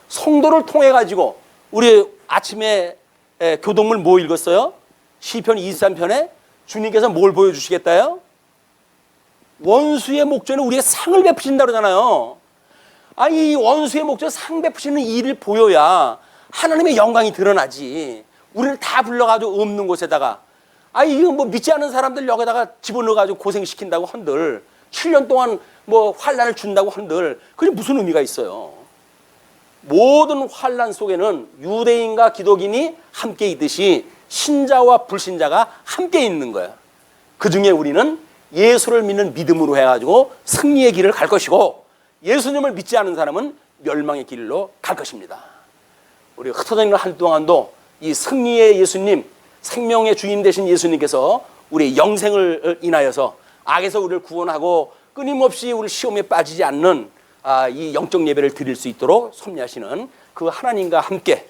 성도를 통해 가지고 우리 아침에 교동물 뭐 읽었어요? 시편 23편에 주님께서 뭘 보여주시겠다요? 원수의 목전에 우리가 상을 베푸신다 그러잖아요. 아니 이 원수의 목전에 상 베푸시는 일을 보여야 하나님의 영광이 드러나지. 우리를 다 불러가지고 없는 곳에다가 이거 뭐 믿지 않는 사람들 여기다가 집어넣어가지고 고생시킨다고 한들 7년 동안 뭐 환란을 준다고 한들 그게 무슨 의미가 있어요? 모든 환란 속에는 유대인과 기독인이 함께 있듯이 신자와 불신자가 함께 있는 거야. 그 중에 우리는 예수를 믿는 믿음으로 해가지고 승리의 길을 갈 것이고 예수님을 믿지 않는 사람은 멸망의 길로 갈 것입니다. 우리 흩어져 있는 한 동안도 이 승리의 예수님, 생명의 주인 되신 예수님께서 우리 영생을 인하여서 악에서 우리를 구원하고 끊임없이 우리 시험에 빠지지 않는 이 영적 예배를 드릴 수 있도록 섭리하시는 그 하나님과 함께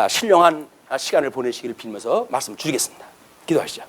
신령한 시간을 보내시기를 빌면서 말씀 드리겠습니다. 기도하시죠.